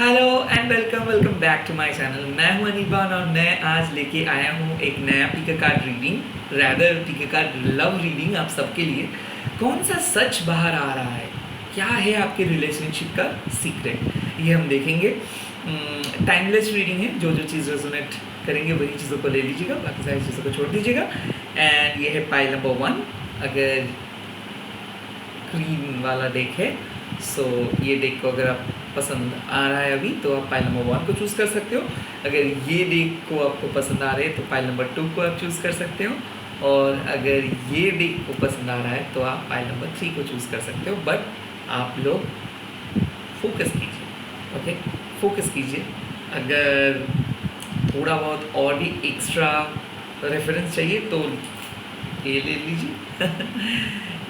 Hello and welcome welcome back to my channel. मैं हूं अनिबान और मैं आज लेके आया हूं एक नया pick card reading, rather pick card love reading आप सबके लिए। कौन सा सच बाहर आ रहा है, क्या है आपके रिलेशनशिप का सीक्रेट, ये हम देखेंगे। टाइमलेस रीडिंग है, जो जो चीज़ रेजोनेट करेंगे वही चीज़ों को ले लीजिएगा, बाकी सारी चीज़ों को छोड़ दीजिएगा। एंड ये है पाइल नंबर 1। अगर ग्रीन वाला डेक है सो ये डेक को अगर आप पसंद आ रहा है अभी तो आप पाइल नंबर 1 को चूज़ कर सकते हो। अगर ये डेक को आपको पसंद आ रहे हैं तो पाइल नंबर 2 को आप चूज़ कर सकते हो। और अगर ये डेक को पसंद आ रहा है तो आप पाइल नंबर 3 को चूज़ कर सकते हो। बट आप लोग फोकस कीजिए, ओके, फोकस कीजिए। अगर थोड़ा बहुत और भी एक्स्ट्रा रेफरेंस चाहिए तो ये ले लीजिए।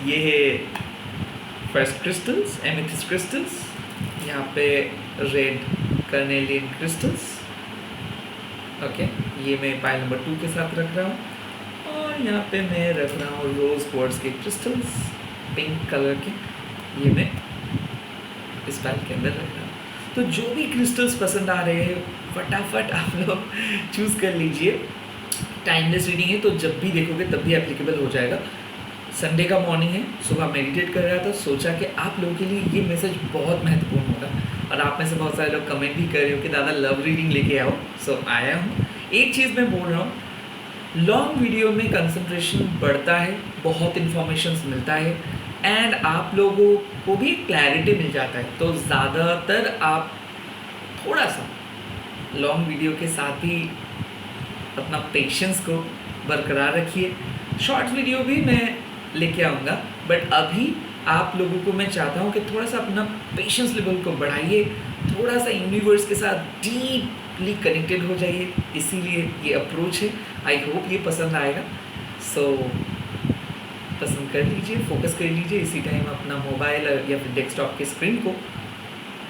ये है फर्स्ट क्रिस्टल्स, एमेथिस्ट क्रिस्टल्स, यहाँ पे रेड कर्नेलियन क्रिस्टल्स, ओके। ये मैं पाइल नंबर 2 के साथ रख रहा हूँ। और यहाँ पे मैं रख रहा हूँ रोज क्वार्ट्ज के क्रिस्टल्स, पिंक कलर के, ये मैं इस पाइल के अंदर रख रहा हूँ। तो जो भी क्रिस्टल्स पसंद आ रहे हैं फटाफट आप लोग चूज़ कर लीजिए। टाइमलेस रीडिंग है तो जब भी देखोगे तब भी एप्लीकेबल हो जाएगा। संडे का मॉर्निंग है, सुबह मेडिटेट कर रहा था, सोचा कि आप लोगों के लिए ये मैसेज बहुत महत्वपूर्ण होगा। और आप में से बहुत सारे लोग कमेंट भी कर रहे हो कि दादा लव रीडिंग लेके आओ। सो आया हूँ। एक चीज़ मैं बोल रहा हूँ, लॉन्ग वीडियो में कंसंट्रेशन बढ़ता है, बहुत इन्फॉर्मेशन मिलता है एंड आप लोगों को भी क्लैरिटी मिल जाता है। तो ज़्यादातर आप थोड़ा सा लॉन्ग वीडियो के साथ ही अपना पेशेंस को बरकरार रखिए। शॉर्ट वीडियो भी मैं लेके आऊँगा, बट अभी आप लोगों को मैं चाहता हूँ कि थोड़ा सा अपना पेशेंस लेवल को बढ़ाइए, थोड़ा सा यूनिवर्स के साथ डीपली कनेक्टेड हो जाइए। इसीलिए ये अप्रोच है। आई होप ये पसंद आएगा। सो पसंद कर लीजिए, फोकस कर लीजिए। इसी टाइम अपना मोबाइल या फिर डेस्कटॉप के स्क्रीन को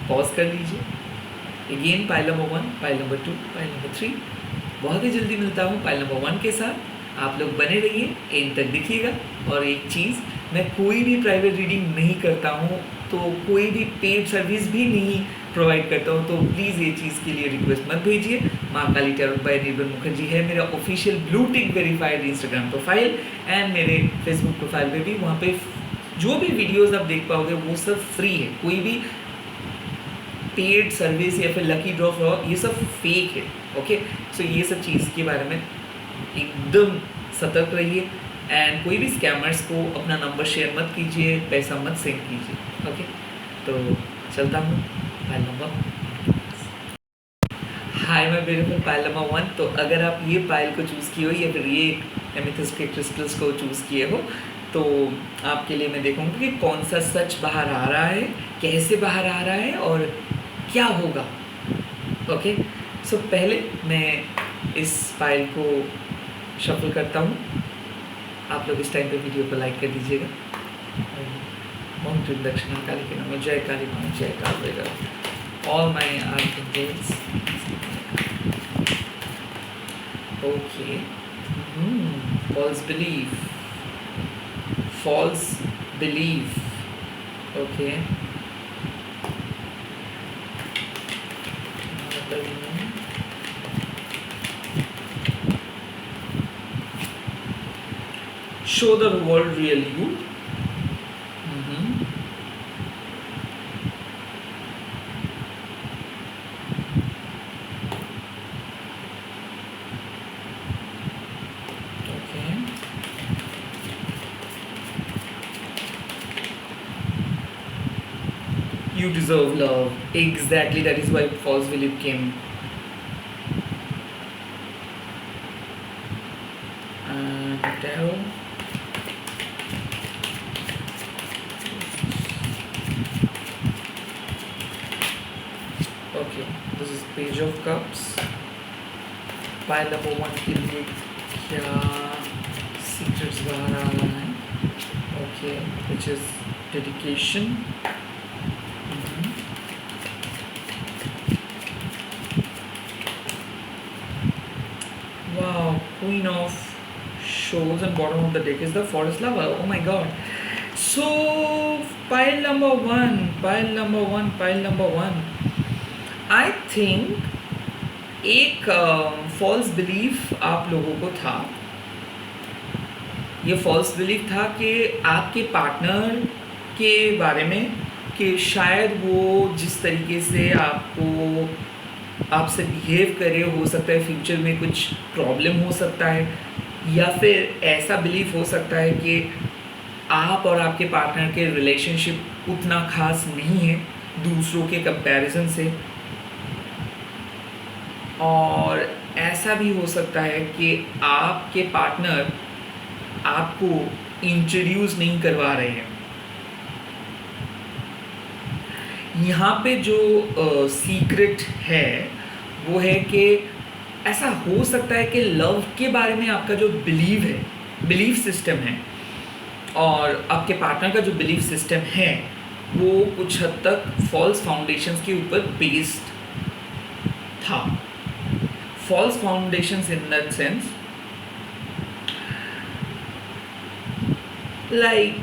पॉज कर लीजिए। Again pile number 1, pile number 2, pile number 3। बहुत ही जल्दी मिलता हूँ पाइल नंबर 1 के साथ। आप लोग बने रहिए, एंड तक देखिएगा। और एक चीज़, मैं कोई भी प्राइवेट रीडिंग नहीं करता हूँ, तो कोई भी पेड सर्विस भी नहीं प्रोवाइड करता हूँ। तो प्लीज़ ये चीज़ के लिए रिक्वेस्ट मत भेजिए। माँ काली टैरोट बाय निर्बल मुखर्जी है मेरा official blue tick verified Instagram profile and मेरे फेसबुक प्रोफाइल पे भी। वहाँ पे जो भी वीडियोज़ आप देख पाओगे वो सब फ्री है। कोई भी पेड सर्विस या फिर लकी ड्रॉ फ्रॉड ये सब फेक है, ओके। सो ये सब चीज़ के बारे में एकदम सतर्क रहिए एंड कोई भी स्कैमर्स को अपना नंबर शेयर मत कीजिए, पैसा मत सेंड कीजिए, ओके। तो चलता हूँ pile number. Hi my beautiful pile number 1। तो अगर आप ये पाइल को चूज़ किए हो या फिर ये एमेथिस्ट के क्रिस्टल्स को चूज़ किए हो तो आपके लिए मैं देखूँगा कि कौन सा सच बाहर आ रहा है, कैसे बाहर आ रहा है और क्या होगा, ओके। सो पहले मैं इस फाइल को शफल करता हूँ। आप लोग इस टाइम पे वीडियो को लाइक कर दीजिएगा। ओम त्रिम दक्षिणा काली के नमः, जय काली माँ, जय Kaal Bhairav, all my archangels, okay. False belief, false belief, okay. Show the world real you. Okay. You deserve love. Exactly, that is why false belief came. Tarot. Okay, this is Page of Cups. Pile number 1 के लिए क्या secrets बाहर आ रहा है, okay, which is dedication. Wow, Queen of Shows and bottom of the deck is the Forest Lover. Oh my god. So pile number one. I think एक false belief आप लोगों को था। ये फॉल्स बिलीफ था कि आपके पार्टनर के बारे में, कि शायद वो जिस तरीके से आपसे बिहेव करे, हो सकता है फ्यूचर में कुछ प्रॉब्लम हो सकता है, या फिर ऐसा बिलीफ हो सकता है कि आप और आपके पार्टनर के रिलेशनशिप उतना खास नहीं है दूसरों के कंपैरिजन से। और ऐसा भी हो सकता है कि आपके पार्टनर आपको इंट्रोड्यूस नहीं करवा रहे हैं। यहाँ पे जो सीक्रेट है वो है कि ऐसा हो सकता है कि लव के बारे में आपका जो बिलीफ सिस्टम है, और आपके पार्टनर का जो बिलीफ सिस्टम है वो कुछ हद तक फॉल्स फाउंडेशंस के ऊपर बेस्ड था। False foundations in that sense like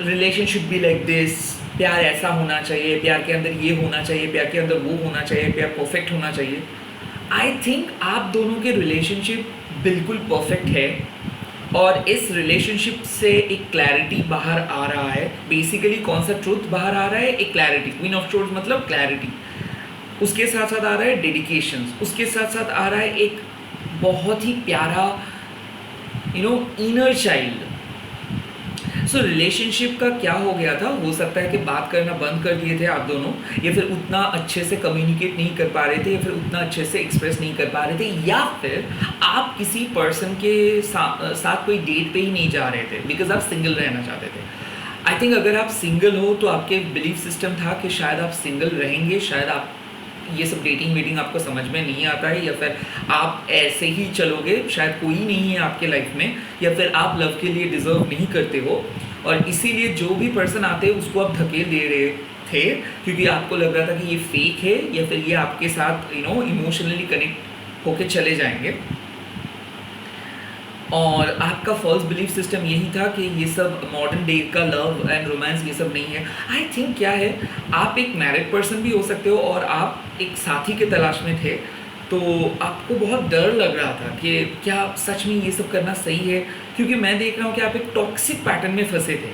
relationship be like this, प्यार ऐसा होना चाहिए, प्यार के अंदर ये होना चाहिए, प्यार के अंदर वो होना चाहिए, प्यार परफेक्ट होना चाहिए। आई थिंक आप दोनों के रिलेशनशिप बिल्कुल परफेक्ट है, और इस रिलेशनशिप से एक क्लैरिटी बाहर आ रहा है। बेसिकली कौन सा ट्रूथ बाहर आ रहा है? एक क्लैरिटी। क्वीन ऑफ सोर्ड्स मतलब क्लैरिटी। उसके साथ साथ आ रहा है डेडिकेशन, उसके साथ साथ आ रहा है एक बहुत ही प्यारा इनर चाइल्ड। सो रिलेशनशिप का क्या हो गया था? हो सकता है कि बात करना बंद कर दिए थे आप दोनों, या फिर उतना अच्छे से कम्युनिकेट नहीं कर पा रहे थे, या फिर उतना अच्छे से एक्सप्रेस नहीं कर पा रहे थे, या फिर आप किसी पर्सन के साथ कोई डेट पे ही नहीं जा रहे थे बिकॉज आप सिंगल रहना चाहते थे। आई थिंक अगर आप सिंगल हो तो आपके बिलीफ सिस्टम था कि शायद आप सिंगल रहेंगे, शायद आप ये सब डेटिंग वेटिंग आपको समझ में नहीं आता है, या फिर आप ऐसे ही चलोगे, शायद कोई नहीं है आपके लाइफ में, या फिर आप लव के लिए डिज़र्व नहीं करते हो, और इसीलिए जो भी पर्सन आते हैं उसको आप धकेल दे रहे थे, क्योंकि आपको लग रहा था कि ये फेक है, या फिर ये आपके साथ इमोशनली कनेक्ट होके चले जाएंगे। और आपका फॉल्स बिलीफ सिस्टम यही था कि ये सब मॉडर्न डे का लव एंड रोमांस ये सब नहीं है। आई थिंक क्या है, आप एक मैरिड पर्सन भी हो सकते हो और आप एक साथी के तलाश में थे, तो आपको बहुत डर लग रहा था कि क्या सच में ये सब करना सही है, क्योंकि मैं देख रहा हूँ कि आप एक टॉक्सिक पैटर्न में फंसे थे।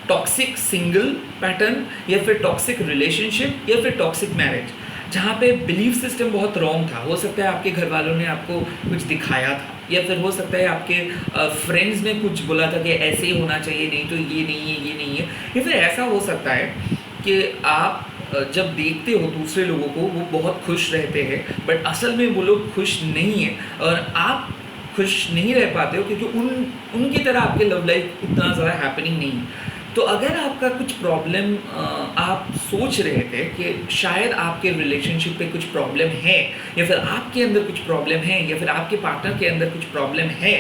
टॉक्सिक सिंगल पैटर्न, या फिर टॉक्सिक रिलेशनशिप, या फिर टॉक्सिक मैरिज, जहाँ पे बिलीफ सिस्टम बहुत रॉन्ग था। हो सकता है आपके घर वालों ने आपको कुछ दिखाया था, या फिर हो सकता है आपके फ्रेंड्स ने कुछ बोला था कि ऐसे ही होना चाहिए, नहीं तो ये नहीं है, ये नहीं है। या फिर ऐसा हो सकता है कि आप जब देखते हो दूसरे लोगों को वो बहुत खुश रहते हैं, बट असल में वो लोग खुश नहीं है, और आप खुश नहीं रह पाते हो क्योंकि उनकी तरह आपके लव लाइफ उतना ज़्यादा हैपनिंग नहीं है। तो अगर आपका कुछ प्रॉब्लम आप सोच रहे थे कि शायद आपके रिलेशनशिप पे कुछ प्रॉब्लम है, या फिर आपके अंदर कुछ प्रॉब्लम है, या फिर आपके पार्टनर के अंदर कुछ प्रॉब्लम है,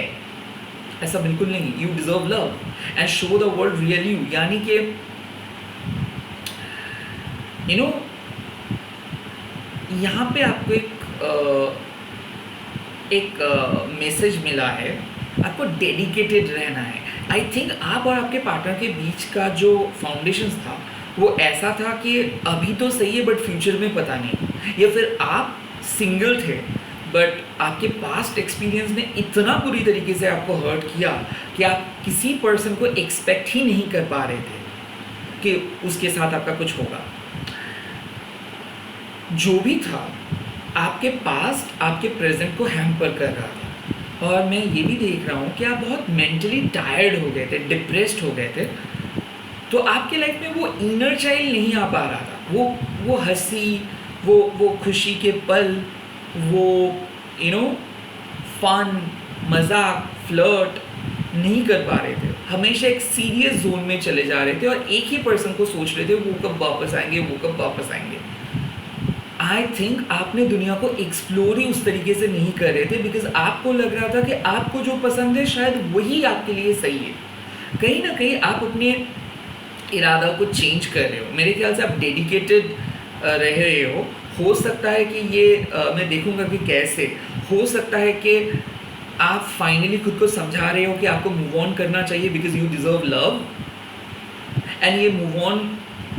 ऐसा बिल्कुल नहीं। You deserve love and show the world real you. यानी कि यहाँ पे आपको एक मैसेज मिला है, आपको डेडिकेटेड रहना है। आई थिंक आप और आपके पार्टनर के बीच का जो फाउंडेशन था वो ऐसा था कि अभी तो सही है बट फ्यूचर में पता नहीं, या फिर आप सिंगल थे बट आपके पास्ट एक्सपीरियंस ने इतना बुरी तरीके से आपको हर्ट किया कि आप किसी पर्सन को एक्सपेक्ट ही नहीं कर पा रहे थे कि उसके साथ आपका कुछ होगा। जो भी था आपके पास्ट आपके प्रेजेंट को हैम्पर कर रहा था, और मैं ये भी देख रहा हूँ कि आप बहुत मेंटली टायर्ड हो गए थे, डिप्रेस्ड हो गए थे। तो आपके लाइफ में वो इनर चाइल्ड नहीं आ पा रहा था, वो हंसी, वो खुशी के पल, वो फन, मजाक, फ्लर्ट नहीं कर पा रहे थे। हमेशा एक सीरियस जोन में चले जा रहे थे और एक ही पर्सन को सोच रहे थे वो कब वापस आएंगे, वो कब वापस आएंगे। आई थिंक आपने दुनिया को एक्सप्लोर ही उस तरीके से नहीं कर रहे थे, बिकॉज आपको लग रहा था कि आपको जो पसंद है शायद वही आपके लिए सही है। कहीं ना कहीं आप अपने इरादा को चेंज कर रहे हो। मेरे ख्याल से आप डेडिकेटेड रह रहे हो सकता है कि ये मैं देखूंगा कि कैसे हो सकता है कि आप फाइनली खुद को समझा रहे हो कि आपको मूव ऑन करना चाहिए because you deserve love, and ये मूव ऑन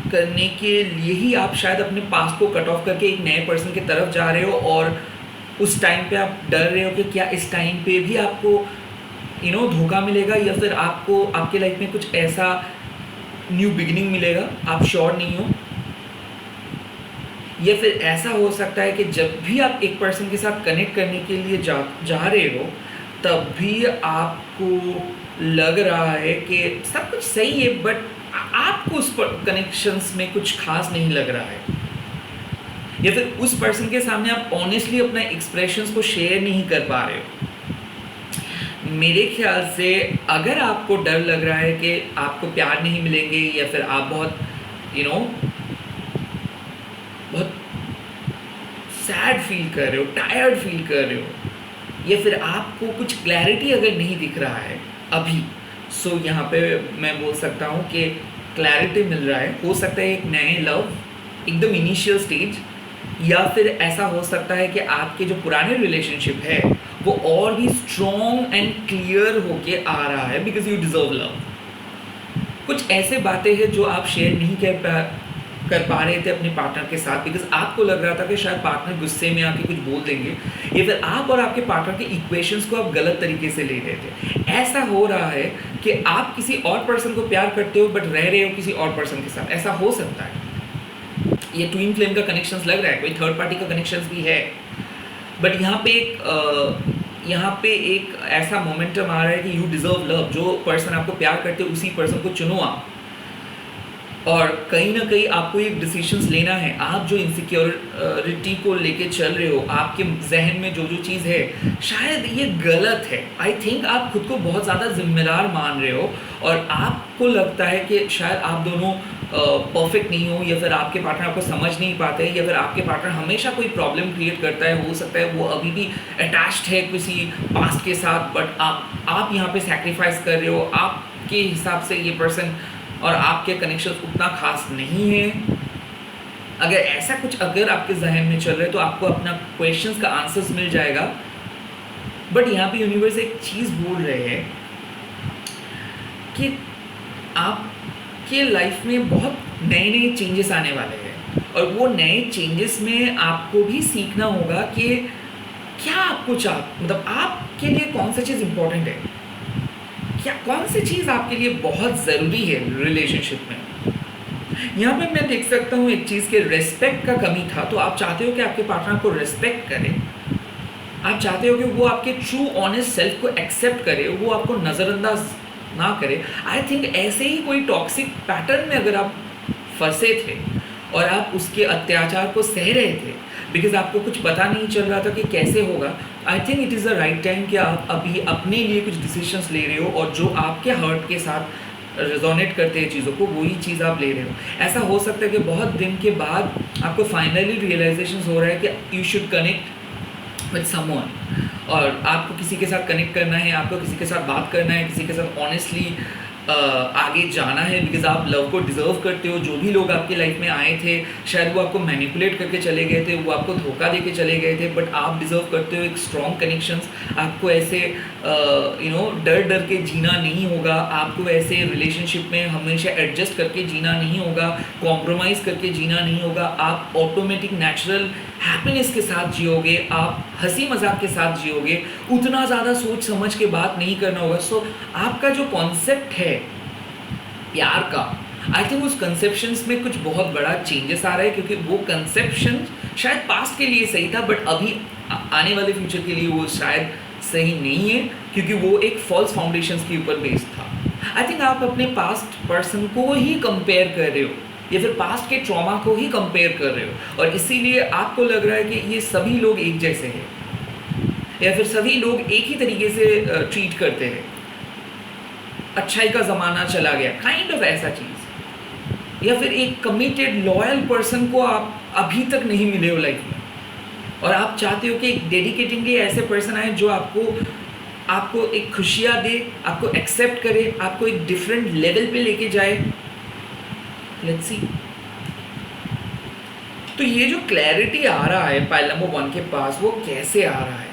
करने के लिए ही आप शायद अपने पास्ट को कट ऑफ करके एक नए पर्सन की तरफ जा रहे हो, और उस टाइम पे आप डर रहे हो कि क्या इस टाइम पे भी आपको धोखा मिलेगा, या फिर आपको आपके लाइफ में कुछ ऐसा न्यू बिगिनिंग मिलेगा, आप श्योर नहीं हो। या फिर ऐसा हो सकता है कि जब भी आप एक पर्सन के साथ कनेक्ट करने के लिए जा रहे हो, तब भी आपको लग रहा है कि सब कुछ सही है, बट आपको उस कनेक्शंस में कुछ खास नहीं लग रहा है, या फिर उस पर्सन के सामने आप ऑनेस्टली अपने एक्सप्रेशंस को शेयर नहीं कर पा रहे हो। मेरे ख्याल से अगर आपको डर लग रहा है कि आपको प्यार नहीं मिलेंगे, या फिर आप बहुत बहुत सैड फील कर रहे हो, टायर्ड फील कर रहे हो, या फिर आपको कुछ क्लैरिटी अगर नहीं दिख रहा है अभी, सो यहाँ पे मैं बोल सकता हूँ कि क्लैरिटी मिल रहा है। हो सकता है एक नए लव एकदम इनिशियल स्टेज, या फिर ऐसा हो सकता है कि आपके जो पुराने रिलेशनशिप है वो और भी स्ट्रॉन्ग एंड क्लियर होके आ रहा है, बिकॉज यू डिजर्व लव। कुछ ऐसे बातें हैं जो आप शेयर नहीं कर पा रहे थे अपने पार्टनर के साथ, बिकॉज आपको लग रहा था कि शायद पार्टनर गुस्से में आके कुछ बोल देंगे, या फिर आप और आपके पार्टनर के इक्वेशंस को आप गलत तरीके से ले रहे थे। ऐसा हो रहा है कि आप किसी और पर्सन को प्यार करते हो बट रह रहे हो किसी और पर्सन के साथ, ऐसा हो सकता है। ये ट्विन फ्लेम का कनेक्शंस लग रहा है, कोई थर्ड पार्टी का कनेक्शंस भी है, बट यहाँ पे एक ऐसा मोमेंटम आ रहा है कि यू डिजर्व लव। जो पर्सन आपको प्यार करते हो उसी पर्सन को चुनो आप, और कहीं ना कहीं आपको एक डिसीजंस लेना है। आप जो इनसिक्योरिटी को लेके चल रहे हो, आपके जहन में जो जो चीज़ है शायद ये गलत है। आई थिंक आप खुद को बहुत ज़्यादा जिम्मेदार मान रहे हो, और आपको लगता है कि शायद आप दोनों परफेक्ट नहीं हो, या फिर आपके पार्टनर आपको समझ नहीं पाते, या फिर आपके पार्टनर हमेशा कोई प्रॉब्लम क्रिएट करता है। हो सकता है वो अभी भी अटैच्ड है किसी पास्ट के साथ, बट आप यहाँ पे सैक्रिफाइस कर रहे हो। आपके हिसाब से ये पर्सन और आपके कनेक्शन उतना खास नहीं है। अगर ऐसा कुछ अगर आपके जहन में चल रहा है तो आपको अपना क्वेश्चंस का आंसर्स मिल जाएगा। बट यहाँ पे यूनिवर्स एक चीज़ बोल रहे हैं कि आपके लाइफ में बहुत नए नए चेंजेस आने वाले हैं, और वो नए चेंजेस में आपको भी सीखना होगा कि क्या आपको मतलब आपके लिए कौन सा चीज़ इम्पोर्टेंट है, क्या कौन सी चीज़ आपके लिए बहुत ज़रूरी है रिलेशनशिप में। यहाँ पे मैं देख सकता हूँ एक चीज़ के रेस्पेक्ट का कमी था, तो आप चाहते हो कि आपके पार्टनर को रेस्पेक्ट करे, आप चाहते हो कि वो आपके ट्रू ऑनेस्ट सेल्फ को एक्सेप्ट करे, वो आपको नज़रअंदाज ना करे। आई थिंक ऐसे ही कोई टॉक्सिक पैटर्न में अगर आप फंसे थे और आप उसके अत्याचार को सह रहे थे बिकॉज आपको कुछ पता नहीं चल रहा था कि कैसे होगा, I think it is the right time कि आप अभी अपने लिए कुछ डिसीजंस ले रहे हो, और जो आपके हर्ट के साथ रेजोनेट करते हैं चीज़ों को, वही चीज़ आप ले रहे हो। ऐसा हो सकता है कि बहुत दिन के बाद आपको फाइनली रियलाइजेशन हो रहा है कि you should connect with someone, और आपको किसी के साथ कनेक्ट करना है, आपको किसी के साथ बात करना है, किसी के साथ ऑनेस्टली आगे जाना है, बिकॉज आप लव को डिज़र्व करते हो। जो भी लोग आपके लाइफ में आए थे शायद वो आपको मैनिपुलेट करके चले गए थे, वो आपको धोखा दे के चले गए थे, बट आप डिज़र्व करते हो एक स्ट्रॉन्ग कनेक्शंस। आपको ऐसे डर डर के जीना नहीं होगा, आपको ऐसे रिलेशनशिप में हमेशा एडजस्ट करके जीना नहीं होगा, कॉम्प्रोमाइज़ करके जीना नहीं होगा। आप ऑटोमेटिक नेचुरल हैप्पीनेस के साथ जियोगे, आप हंसी मजाक के साथ जियोगे, उतना ज़्यादा सोच समझ के बात नहीं करना होगा। सो आपका जो कॉन्सेप्ट है प्यार का, आई थिंक उस कंसेप्शंस में कुछ बहुत बड़ा चेंजेस आ रहा है, क्योंकि वो कंसेप्शन शायद पास्ट के लिए सही था, बट अभी आने वाले फ्यूचर के लिए वो शायद सही नहीं है, क्योंकि वो एक फॉल्स फाउंडेशंस के ऊपर बेस्ड था। आई थिंक आप अपने पास्ट पर्सन को ही कंपेयर कर रहे हो, या फिर पास्ट के ट्रॉमा को ही कंपेयर कर रहे हो, और इसीलिए आपको लग रहा है कि ये सभी लोग एक जैसे हैं, या फिर सभी लोग एक ही तरीके से ट्रीट करते हैं, अच्छाई का ज़माना चला गया, काइंड ऑफ ऐसा चीज़। या फिर एक कमिटेड लॉयल पर्सन को आप अभी तक नहीं मिले हो लाइफ में, और आप चाहते हो कि एक डेडिकेटिंगली ऐसे पर्सन आए जो आपको एक खुशियाँ दे, आपको एक्सेप्ट करे, आपको एक डिफरेंट लेवल पे लेके जाए। Let's see. तो ये जो क्लैरिटी आ रहा है पाइल नंबर 1 के पास, वो कैसे आ रहा है?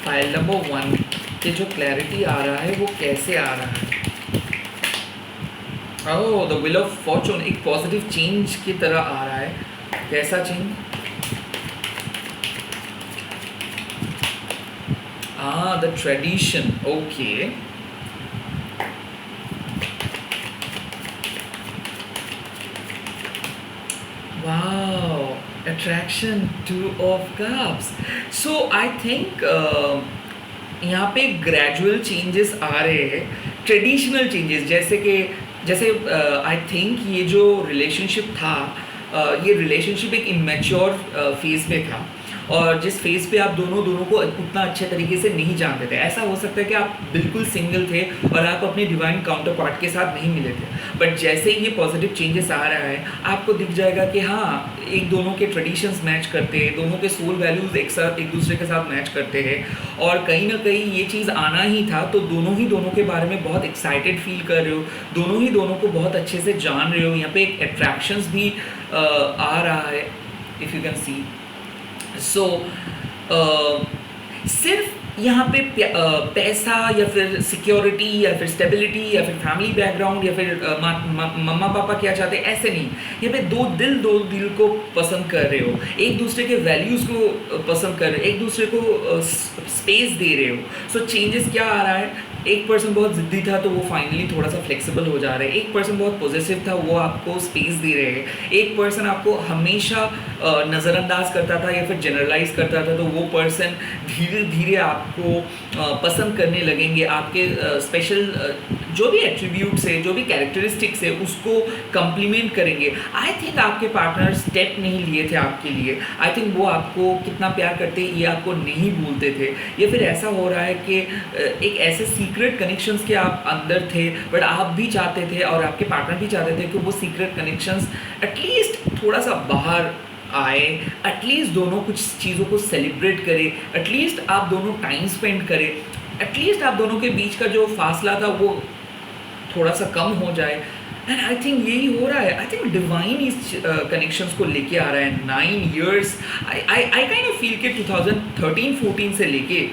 पाइल नंबर 1 के जो क्लैरिटी आ रहा है वो कैसे आ रहा है? ओह, द व्हील ऑफ फॉर्चून एक पॉजिटिव चेंज की तरह आ रहा है। कैसा change? The tradition, okay. Wow, attraction, two of cups. So I think यहाँ पे ग्रेजुअल चेंजेस आ रहे हैं, ट्रेडिशनल चेंजेस, जैसे आई थिंक ये जो रिलेशनशिप था, ये रिलेशनशिप एक इमेच्योर फेज में था, और जिस फेज पे आप दोनों को उतना अच्छे तरीके से नहीं जानते थे। ऐसा हो सकता है कि आप बिल्कुल सिंगल थे और आप अपने डिवाइन काउंटर पार्ट के साथ नहीं मिले थे, बट जैसे ही ये पॉजिटिव चेंजेस आ रहा है, आपको दिख जाएगा कि हाँ, एक दोनों के ट्रेडिशंस मैच करते हैं, दोनों के सोल वैल्यूज़ एक दूसरे के साथ मैच करते हैं, और कहीं ना कहीं ये चीज़ आना ही था। तो दोनों के बारे में बहुत एक्साइटेड फील कर रहे हो, दोनों को बहुत अच्छे से जान रहे हो। यहाँ पे एक अट्रैक्शंस भी आ रहा है, इफ़ यू कैन सी। सो सिर्फ यहाँ पे पैसा या फिर सिक्योरिटी या फिर स्टेबिलिटी या फिर फैमिली बैकग्राउंड या फिर मम्मा पापा क्या चाहते हैं, ऐसे नहीं। यहाँ पे दो दिल को पसंद कर रहे हो, एक दूसरे के वैल्यूज़ को पसंद कर रहे हो, एक दूसरे को स्पेस दे रहे हो। सो चेंजेस क्या आ रहा है? एक पर्सन बहुत ज़िद्दी था तो वो फाइनली थोड़ा सा फ्लेक्सिबल हो जा रहा है, एक पर्सन बहुत पॉजिटिव था, वो आपको स्पेस दे रहे हैं, एक पर्सन आपको हमेशा नज़रअंदाज करता था या फिर जनरलाइज करता था, तो वो पर्सन धीरे धीरे आपको पसंद करने लगेंगे। आपके स्पेशल जो भी एट्रीब्यूट्स है, जो भी कैरेक्टरिस्टिक्स है, उसको कम्प्लीमेंट करेंगे। आई थिंक आपके पार्टनर स्टेप नहीं लिए थे आपके लिए, आई थिंक वो आपको कितना प्यार करते ये आपको नहीं भूलते थे, या फिर ऐसा हो रहा है कि एक ऐसे सीक्रेट कनेक्शंस के आप अंदर थे, बट आप भी चाहते थे और आपके पार्टनर भी चाहते थे कि वो सीक्रेट कनेक्शंस एटलीस्ट थोड़ा सा बाहर आए, एटलीस्ट दोनों कुछ चीज़ों को सेलिब्रेट करें, एटलीस्ट आप दोनों टाइम स्पेंड करें, एटलीस्ट आप दोनों के बीच का जो फासला था वो थोड़ा सा कम हो जाए। एंड आई थिंक यही हो रहा है। आई थिंक डिवाइन इस कनेक्शंस को लेके आ रहा है। 9 years I kind of feel के 2013-14 से लेके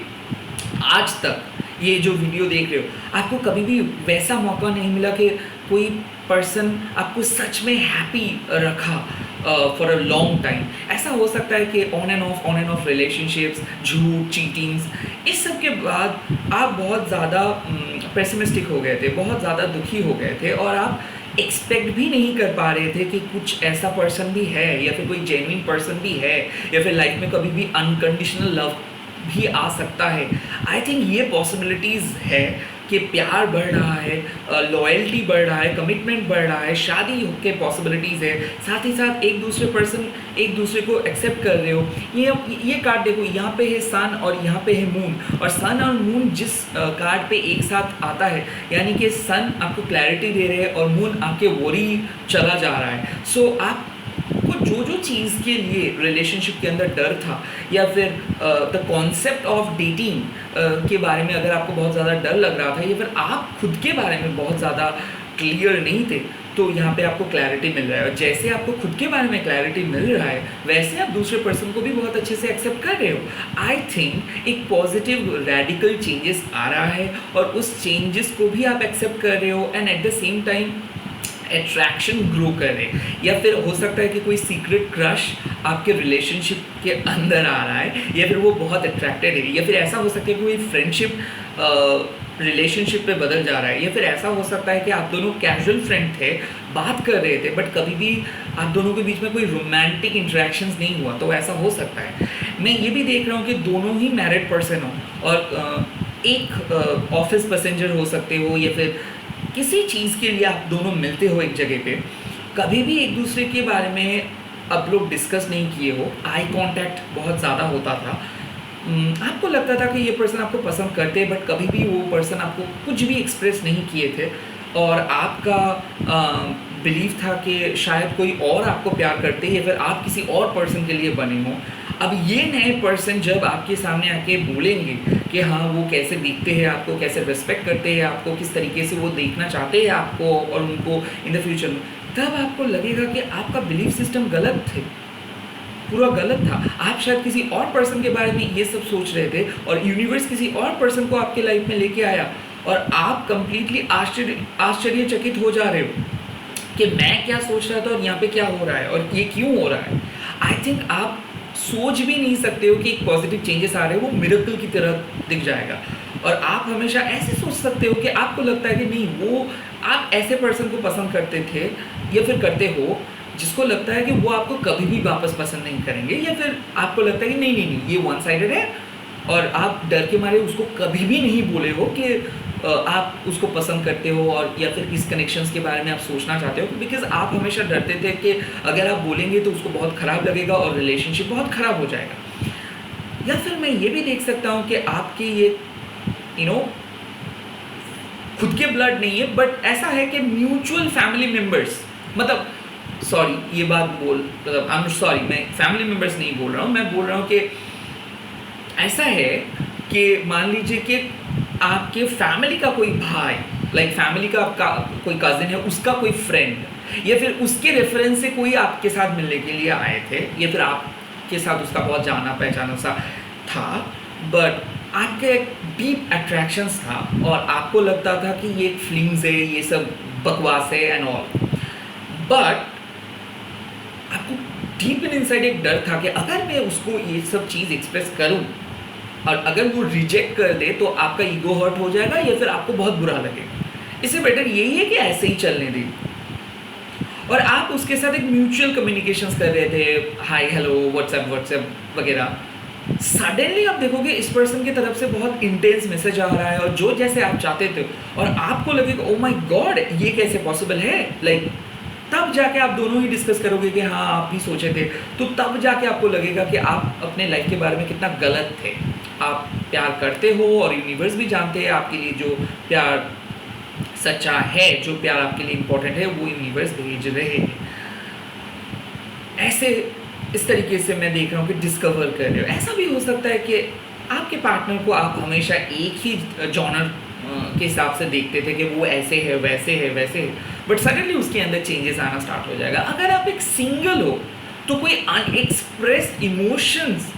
आज तक ये जो वीडियो देख रहे हो, आपको कभी भी वैसा मौका नहीं मिला कि कोई पर्सन आपको सच में हैप्पी रखा फॉर अ लॉन्ग टाइम। ऐसा हो सकता है कि ऑन एंड ऑफ रिलेशनशिप्स, झूठ, चीटिंग्स, इस सब के बाद आप बहुत ज़्यादा पेसिमिस्टिक हो गए थे, बहुत ज़्यादा दुखी हो गए थे, और आप एक्सपेक्ट भी नहीं कर पा रहे थे कि कुछ ऐसा पर्सन भी है, या फिर कोई जेन्युइन पर्सन भी है, या फिर लाइफ में कभी भी अनकंडीशनल लव भी आ सकता है। आई थिंक ये पॉसिबिलिटीज़ है कि प्यार बढ़ रहा है, लॉयल्टी बढ़ रहा है, कमिटमेंट बढ़ रहा है, शादी के पॉसिबिलिटीज़ है, साथ ही साथ एक दूसरे को एक्सेप्ट कर रहे हो। ये कार्ड देखो, यहाँ पे है सन और यहाँ पे है मून, और सन और मून जिस कार्ड पे एक साथ आता है, यानी कि सन आपको क्लैरिटी दे रहे हैं और मून आपके वरी चला जा रहा है। सो आप जो चीज़ के लिए रिलेशनशिप के अंदर डर था, या फिर द कॉन्सेप्ट ऑफ डेटिंग के बारे में अगर आपको बहुत ज़्यादा डर लग रहा था, या फिर आप खुद के बारे में बहुत ज़्यादा क्लियर नहीं थे, तो यहाँ पे आपको क्लैरिटी मिल रहा है। और जैसे आपको खुद के बारे में क्लैरिटी मिल रहा है, वैसे आप दूसरे पर्सन को भी बहुत अच्छे से एक्सेप्ट कर रहे हो। आई थिंक एक पॉजिटिव रेडिकल चेंजेस आ रहा है, और उस चेंजेस को भी आप एक्सेप्ट कर रहे हो, and at the same time attraction grow करे। या फिर हो सकता है कि कोई सीक्रेट क्रश आपके रिलेशनशिप के अंदर आ रहा है, या फिर वो बहुत अट्रैक्टेड है, या फिर ऐसा हो सकता है कि कोई फ्रेंडशिप रिलेशनशिप पे बदल जा रहा है, या फिर ऐसा हो सकता है कि आप दोनों कैजुअल फ्रेंड थे, बात कर रहे थे, बट कभी भी आप दोनों के बीच में कोई रोमांटिक इंटरेक्शंस नहीं हुआ, तो ऐसा हो सकता है। मैं ये भी देख रहा हूँ कि दोनों ही मैरिड पर्सन हो, और एक ऑफिस पैसेंजर हो सकते हो, या फिर किसी चीज़ के लिए आप दोनों मिलते हो एक जगह पे, कभी भी एक दूसरे के बारे में आप लोग डिस्कस नहीं किए हो, आई कांटेक्ट बहुत ज़्यादा होता था, आपको लगता था कि ये पर्सन आपको पसंद करते हैं, बट कभी भी वो पर्सन आपको कुछ भी एक्सप्रेस नहीं किए थे, और आपका बिलीव था कि शायद कोई और आपको प्यार करते हैं, या फिर आप किसी और पर्सन के लिए बने हो। अब ये नए पर्सन जब आपके सामने आके बोलेंगे कि हाँ वो कैसे दिखते हैं, आपको कैसे रिस्पेक्ट करते हैं, आपको किस तरीके से वो देखना चाहते हैं आपको और उनको इन द फ्यूचर में, तब आपको लगेगा कि आपका बिलीफ सिस्टम गलत थे, पूरा गलत था। आप शायद किसी और पर्सन के बारे में ये सब सोच रहे थे, और यूनिवर्स किसी और पर्सन को आपके लाइफ में लेके आया, और आप कंप्लीटली आश्चर्यचकित हो जा रहे हो कि मैं क्या सोच रहा था और यहाँ पे क्या हो रहा है और ये क्यों हो रहा है। आई थिंक आप सोच भी नहीं सकते हो कि एक पॉजिटिव चेंजेस आ रहे हैं, वो मिरेकल की तरह दिख जाएगा। और आप हमेशा ऐसे सोच सकते हो कि आपको लगता है कि नहीं, वो आप ऐसे पर्सन को पसंद करते थे या फिर करते हो जिसको लगता है कि वो आपको कभी भी वापस पसंद नहीं करेंगे, या फिर आपको लगता है कि नहीं नहीं नहीं ये वन साइडेड है और आप डर के मारे उसको कभी भी नहीं बोले हो कि आप उसको पसंद करते हो, और या फिर इस कनेक्शंस के बारे में आप सोचना चाहते हो, बिकॉज आप हमेशा डरते थे कि अगर आप बोलेंगे तो उसको बहुत ख़राब लगेगा और रिलेशनशिप बहुत ख़राब हो जाएगा। या फिर मैं ये भी देख सकता हूँ कि आपके ये खुद के ब्लड नहीं है, बट ऐसा है कि म्यूचुअल फैमिली मेम्बर्स, मतलब सॉरी ये बात मतलब आई एम सॉरी, मैं फैमिली मेम्बर्स नहीं बोल रहा हूँ, मैं बोल रहा हूँ कि ऐसा है कि मान लीजिए कि आपके फैमिली का कोई भाई, लाइक फैमिली का आपका कोई कजिन है, उसका कोई फ्रेंड या फिर उसके रेफरेंस से कोई आपके साथ मिलने के लिए आए थे, या फिर आपके साथ उसका बहुत जाना पहचाना सा था, बट आपका एक डीप अट्रैक्शंस था और आपको लगता था कि ये फिल्म्स है, ये सब बकवास है एंड ऑल, बट आपको डीप इन इनसाइड एक डर था कि अगर मैं उसको ये सब चीज़ एक्सप्रेस करूं और अगर वो रिजेक्ट कर दे तो आपका ईगो हर्ट हो जाएगा या फिर आपको बहुत बुरा लगेगा। इससे बेटर यही है कि ऐसे ही चलने दें। और आप उसके साथ एक म्यूचुअल कम्युनिकेशंस कर रहे थे, हाय हेलो व्हाट्सएप वगैरह, सडनली आप देखोगे इस पर्सन की तरफ से बहुत इंटेंस मैसेज आ रहा है और जो जैसे आप चाहते थे, और आपको लगेगा ओ माय गॉड ये कैसे पॉसिबल है, लाइक तब जाके आप दोनों ही डिस्कस करोगे कि हाँ आप भी सोचे थे, तो तब जाके आपको लगेगा कि आप अपने लाइफ के बारे में कितना गलत थे। आप प्यार करते हो और यूनिवर्स भी जानते हैं आपके लिए जो प्यार सच्चा है, जो प्यार आपके लिए इम्पोर्टेंट है, वो यूनिवर्स भेज रहे हैं। ऐसे इस तरीके से मैं देख रहा हूँ कि डिस्कवर कर रहे हो। ऐसा भी हो सकता है कि आपके पार्टनर को आप हमेशा एक ही जॉनर के हिसाब से देखते थे कि वो ऐसे है वैसे है वैसे है, बट सडनली उसके अंदर चेंजेस आना स्टार्ट हो जाएगा। अगर आप एक सिंगल हो तो कोई अनएक्सप्रेस्ड इमोशंस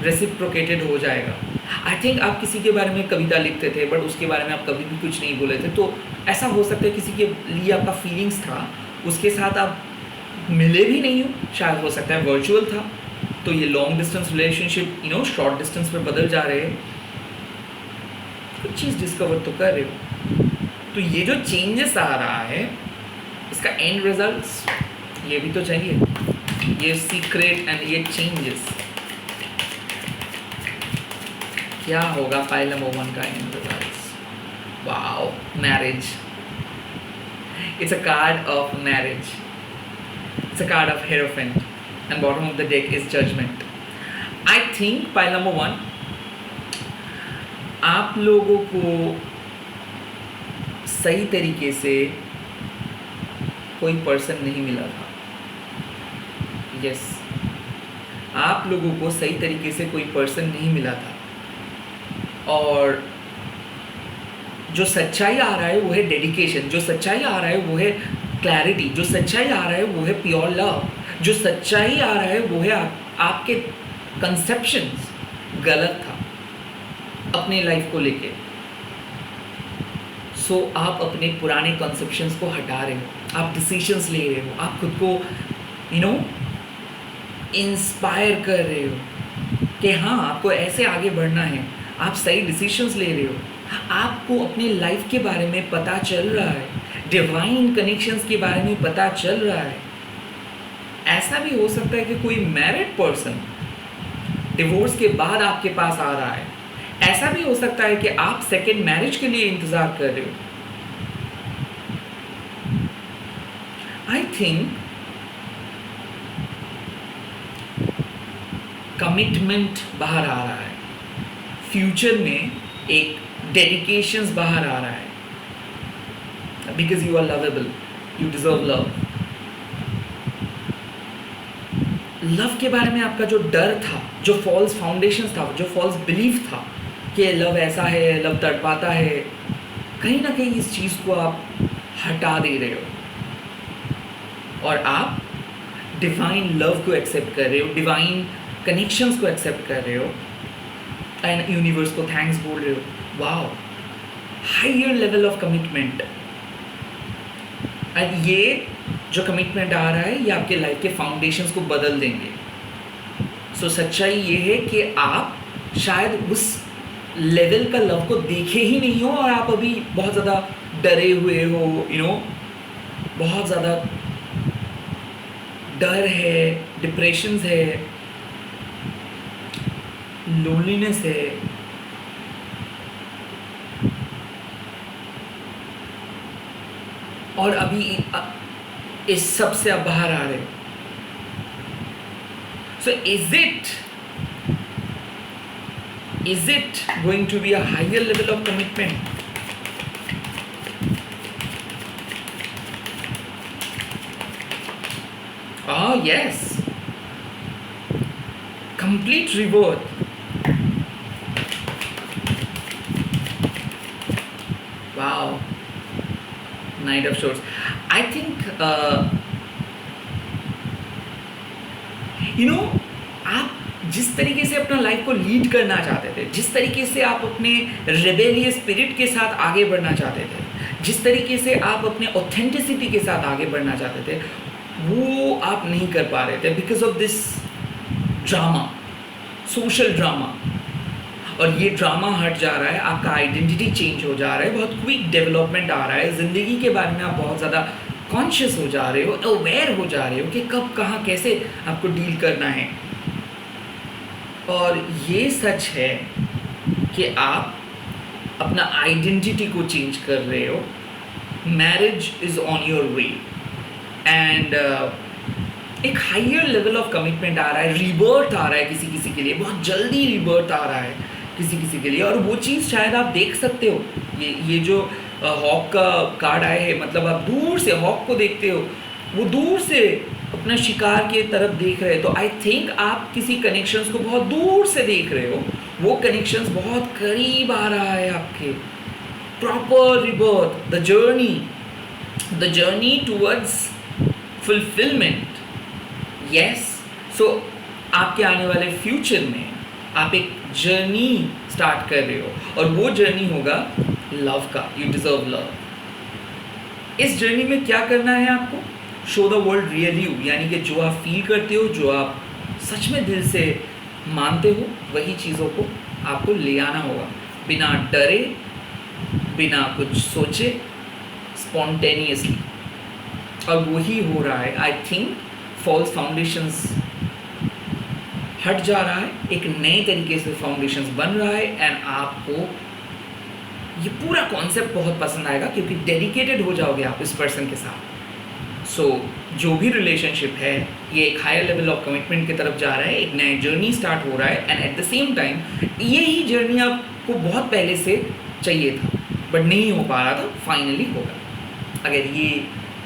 रेसिप्रोकेटेड हो जाएगा। आई थिंक आप किसी के बारे में कविता लिखते थे बट उसके बारे में आप कभी भी कुछ नहीं बोले थे, तो ऐसा हो सकता है किसी के लिए आपका फीलिंग्स था, उसके साथ आप मिले भी नहीं हो, शायद हो सकता है वर्चुअल था, तो ये long distance relationship short distance में बदल जा रहे हैं, कुछ चीज़ डिस्कवर तो कर रहे हो। तो ये जो चेंजेस आ रहा है इसका एंड रिजल्ट्स ये भी तो चाहिए, ये सीक्रेट एंड ये चेंजेस क्या होगा। फाइल नंबर 1 का end results, wow, marriage. It's a card of marriage, it's a card of hierophant and bottom of the deck is judgement. I think file number 1 आप लोगों को सही तरीके से कोई पर्सन नहीं मिला था। यस, आप लोगों को सही तरीके से कोई पर्सन नहीं मिला था, और जो सच्चाई आ रहा है वो है डेडिकेशन, जो सच्चाई आ रहा है वो है क्लैरिटी, जो सच्चाई आ रहा है वो है प्योर लव, जो सच्चाई आ रहा है वो है आपके कंसेप्शंस गलत था अपने लाइफ को लेके। सो आप अपने पुराने कंसेप्शंस को हटा रहे हो, आप डिसीजंस ले रहे हो, आप खुद को इंस्पायर कर रहे हो कि हाँ आपको ऐसे आगे बढ़ना है, आप सही डिसीजंस ले रहे हो, आपको अपने लाइफ के बारे में पता चल रहा है, डिवाइन कनेक्शंस के बारे में पता चल रहा है। ऐसा भी हो सकता है कि कोई मैरिड पर्सन डिवोर्स के बाद आपके पास आ रहा है, ऐसा भी हो सकता है कि आप सेकेंड मैरिज के लिए इंतजार कर रहे हो। आई थिंक कमिटमेंट बाहर आ रहा है, फ्यूचर में एक डेडिकेशंस बाहर आ रहा है, because you are lovable, you deserve love. Love के बारे में आपका जो डर था, जो फॉल्स फाउंडेशन था, जो फॉल्स बिलीफ था कि लव ऐसा है, लव तड़पाता है, कहीं ना कहीं इस चीज़ को आप हटा दे रहे हो और आप डिवाइन लव को एक्सेप्ट कर रहे हो, डिवाइन कनेक्शंस को एक्सेप्ट कर रहे हो एंड यूनिवर्स को थैंक्स बोल रहे हो। Wow, higher level of commitment. And ये जो कमिटमेंट आ रहा है ये आपके लाइफ के फाउंडेशंस को बदल देंगे। सो सच्चाई ये है कि आप शायद उस लेवल का लव को देखे ही नहीं हो और आप अभी बहुत ज़्यादा डरे हुए हो, बहुत ज़्यादा डर है, डिप्रेशंस है, लोनलीनेस है। और अभी इस सब से आप बाहर आ रहे हो। सो is it going to be a higher level of commitment? Yes, complete rebirth. Wow, Knight of Swords. I think आप जिस तरीके से अपना लाइफ को लीड करना चाहते थे, जिस तरीके से आप अपने रेबेलियस स्पिरिट के साथ आगे बढ़ना चाहते थे, जिस तरीके से आप अपने ऑथेंटिसिटी के साथ आगे बढ़ना चाहते थे, वो आप नहीं कर पा रहे थे because of this drama, social drama. और ये ड्रामा हट जा रहा है, आपका आइडेंटिटी चेंज हो जा रहा है, बहुत क्विक डेवलपमेंट आ रहा है, ज़िंदगी के बारे में आप बहुत ज़्यादा कॉन्शियस हो जा रहे हो, अवेयर हो जा रहे हो कि कब कहाँ कैसे आपको डील करना है। और ये सच है कि आप अपना आइडेंटिटी को चेंज कर रहे हो। Marriage is on your way and एक हायर लेवल ऑफ कमिटमेंट आ रहा है, रीबर्थ आ रहा है किसी किसी के लिए, बहुत जल्दी रीबर्थ आ रहा है किसी किसी के लिए। और वो चीज़ शायद आप देख सकते हो, ये जो हॉक का कार्ड आया है, मतलब आप दूर से हॉक को देखते हो, वो दूर से अपना शिकार के तरफ देख रहे हो। तो आई थिंक आप किसी कनेक्शंस को बहुत दूर से देख रहे हो, वो कनेक्शंस बहुत करीब आ रहा है आपके। Proper rebirth, the journey towards fulfilment. Yes, so आपके आने वाले फ्यूचर में आप एक जर्नी स्टार्ट कर रहे हो और वो जर्नी होगा लव का। You deserve love. इस जर्नी में क्या करना है आपको? Show the world real you, यानी कि जो आप फील करते हो, जो आप सच में दिल से मानते हो, वही चीज़ों को आपको ले आना होगा, बिना डरे, बिना कुछ सोचे, स्पॉन्टेनियसली। और वही हो रहा है। आई थिंक फॉल्स फाउंडेशंस हट जा रहा है, एक नए तरीके से फाउंडेशंस बन रहा है एंड आपको ये पूरा कॉन्सेप्ट बहुत पसंद आएगा क्योंकि डेडिकेटेड हो जाओगे आप इस पर्सन के साथ। सो जो भी रिलेशनशिप है ये एक हायर लेवल ऑफ कमिटमेंट की तरफ जा रहा है, एक नया जर्नी स्टार्ट हो रहा है and at the same time ये ही जर्नी आपको बहुत पहले से चाहिए था बट नहीं हो पा रहा था, फाइनली होगा। अगर ये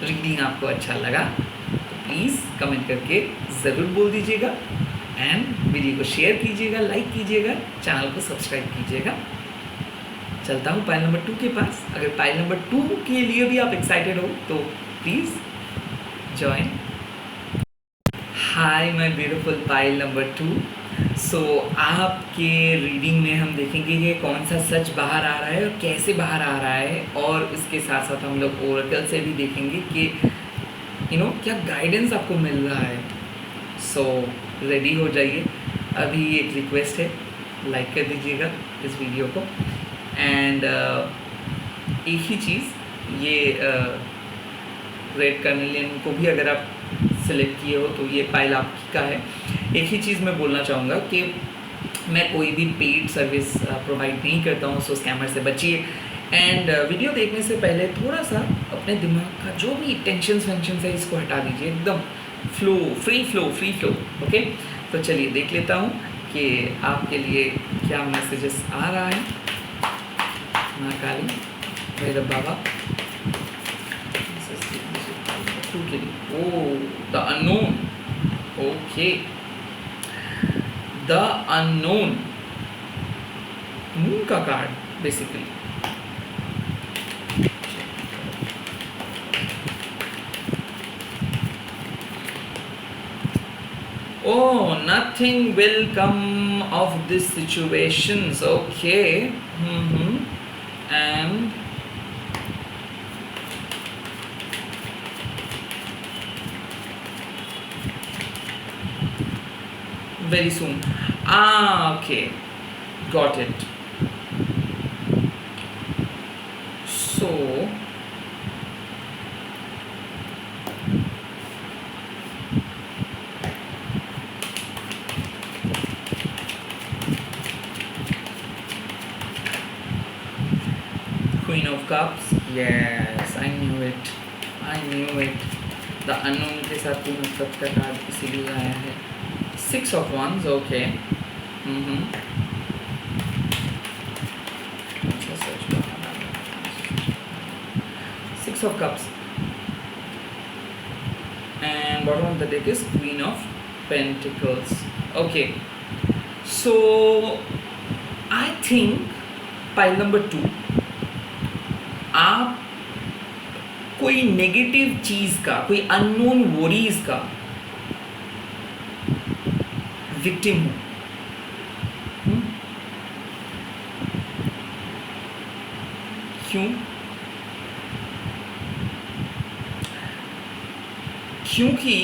रीडिंग आपको अच्छा लगा तो प्लीज़ कमेंट करके ज़रूर बोल दीजिएगा एंड वीडियो को शेयर कीजिएगा, लाइक कीजिएगा, चैनल को सब्सक्राइब कीजिएगा। चलता हूँ पाइल नंबर 2 के पास। अगर पाइल नंबर 2 के लिए भी आप एक्साइटेड हो तो please join. Hi my beautiful pile number 2। सो आपके रीडिंग में हम देखेंगे कि कौन सा सच बाहर आ रहा है और कैसे बाहर आ रहा है, और इसके साथ साथ हम लोग ओरेकल से भी देखेंगे कि क्या गाइडेंस आपको मिल रहा है। सो रेडी हो जाइए। अभी एक रिक्वेस्ट है, लाइक कर दीजिएगा इस वीडियो को एंड एक ही चीज़, ये रेड कार्नेलियन को भी अगर आप सिलेक्ट किए हो तो ये पाइल आपकी का है। एक ही चीज़ मैं बोलना चाहूँगा कि मैं कोई भी पेड सर्विस प्रोवाइड नहीं करता हूँ, सो स्कैमर से बचिए एंड वीडियो देखने से पहले थोड़ा सा अपने दिमाग का जो भी टेंशन है इसको हटा दीजिए, एकदम फ्री फ्लो। ओके, तो चलिए देख लेता हूँ कि आपके लिए क्या मैसेजेस आ रहा है। माँ काली, भैरव बाबा, के लिए। Oh, the unknown. Okay, the unknown, moon का card basically. Oh, nothing will come of this situations. Okay. And very soon. Okay, got it. So Queen of Cups, yes, I knew it. I knew it. The unknown के साथ कोई मतलब का card इसीलिए आया है. Six of Wands, okay. हम्म. अच्छा search करना. Six of Cups. And bottom of the deck is Queen of Pentacles. Okay. So I think pile number 2. आप कोई नेगेटिव चीज का, कोई अननोन वरीज का विक्टिम हो. क्यों? क्योंकि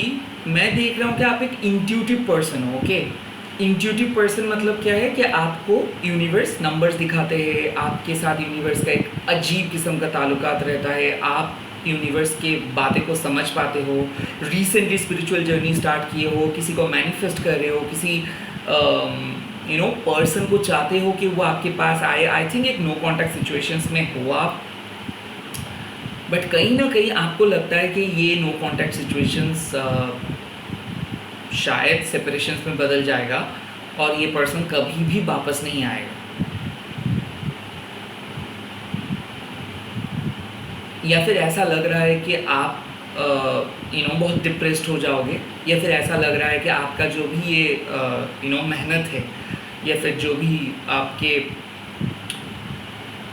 मैं देख रहा हूं कि आप एक इंट्यूटिव पर्सन हो. ओके, इंट्यूटिव पर्सन मतलब क्या है कि आपको यूनिवर्स नंबर्स दिखाते हैं, आपके साथ यूनिवर्स का एक अजीब किस्म का ताल्लुकात रहता है, आप यूनिवर्स के बातें को समझ पाते हो, रिसेंटली स्पिरिचुअल जर्नी स्टार्ट किए हो, किसी को मैनिफेस्ट कर रहे हो, किसी पर्सन को चाहते हो कि वो आपके पास आए. आई थिंक एक नो कॉन्टैक्ट सिचुएशंस में हो आप, बट कहीं ना कहीं आपको लगता है कि ये नो कॉन्टैक्ट सिचुएशंस शायद सेपरेशंस में बदल जाएगा और ये पर्सन कभी भी वापस नहीं आएगा. या फिर ऐसा लग रहा है कि आप बहुत डिप्रेस्ड हो जाओगे, या फिर ऐसा लग रहा है कि आपका जो भी ये मेहनत है, या फिर जो भी आपके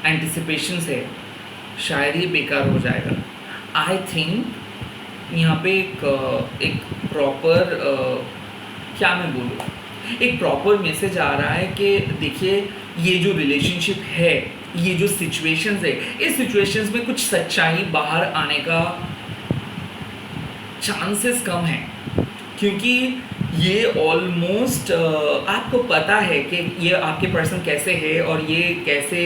एंटिसिपेशंस है, शायद ये बेकार हो जाएगा. आई थिंक यहाँ पे एक प्रॉपर क्या मैं बोलूँ, एक प्रॉपर मैसेज आ रहा है कि देखिए ये जो रिलेशनशिप है, ये जो सिचुएशंस है, इस सिचुएशंस में कुछ सच्चाई बाहर आने का चांसेस कम है, क्योंकि ये ऑलमोस्ट आपको पता है कि ये आपके पर्सन कैसे है और ये कैसे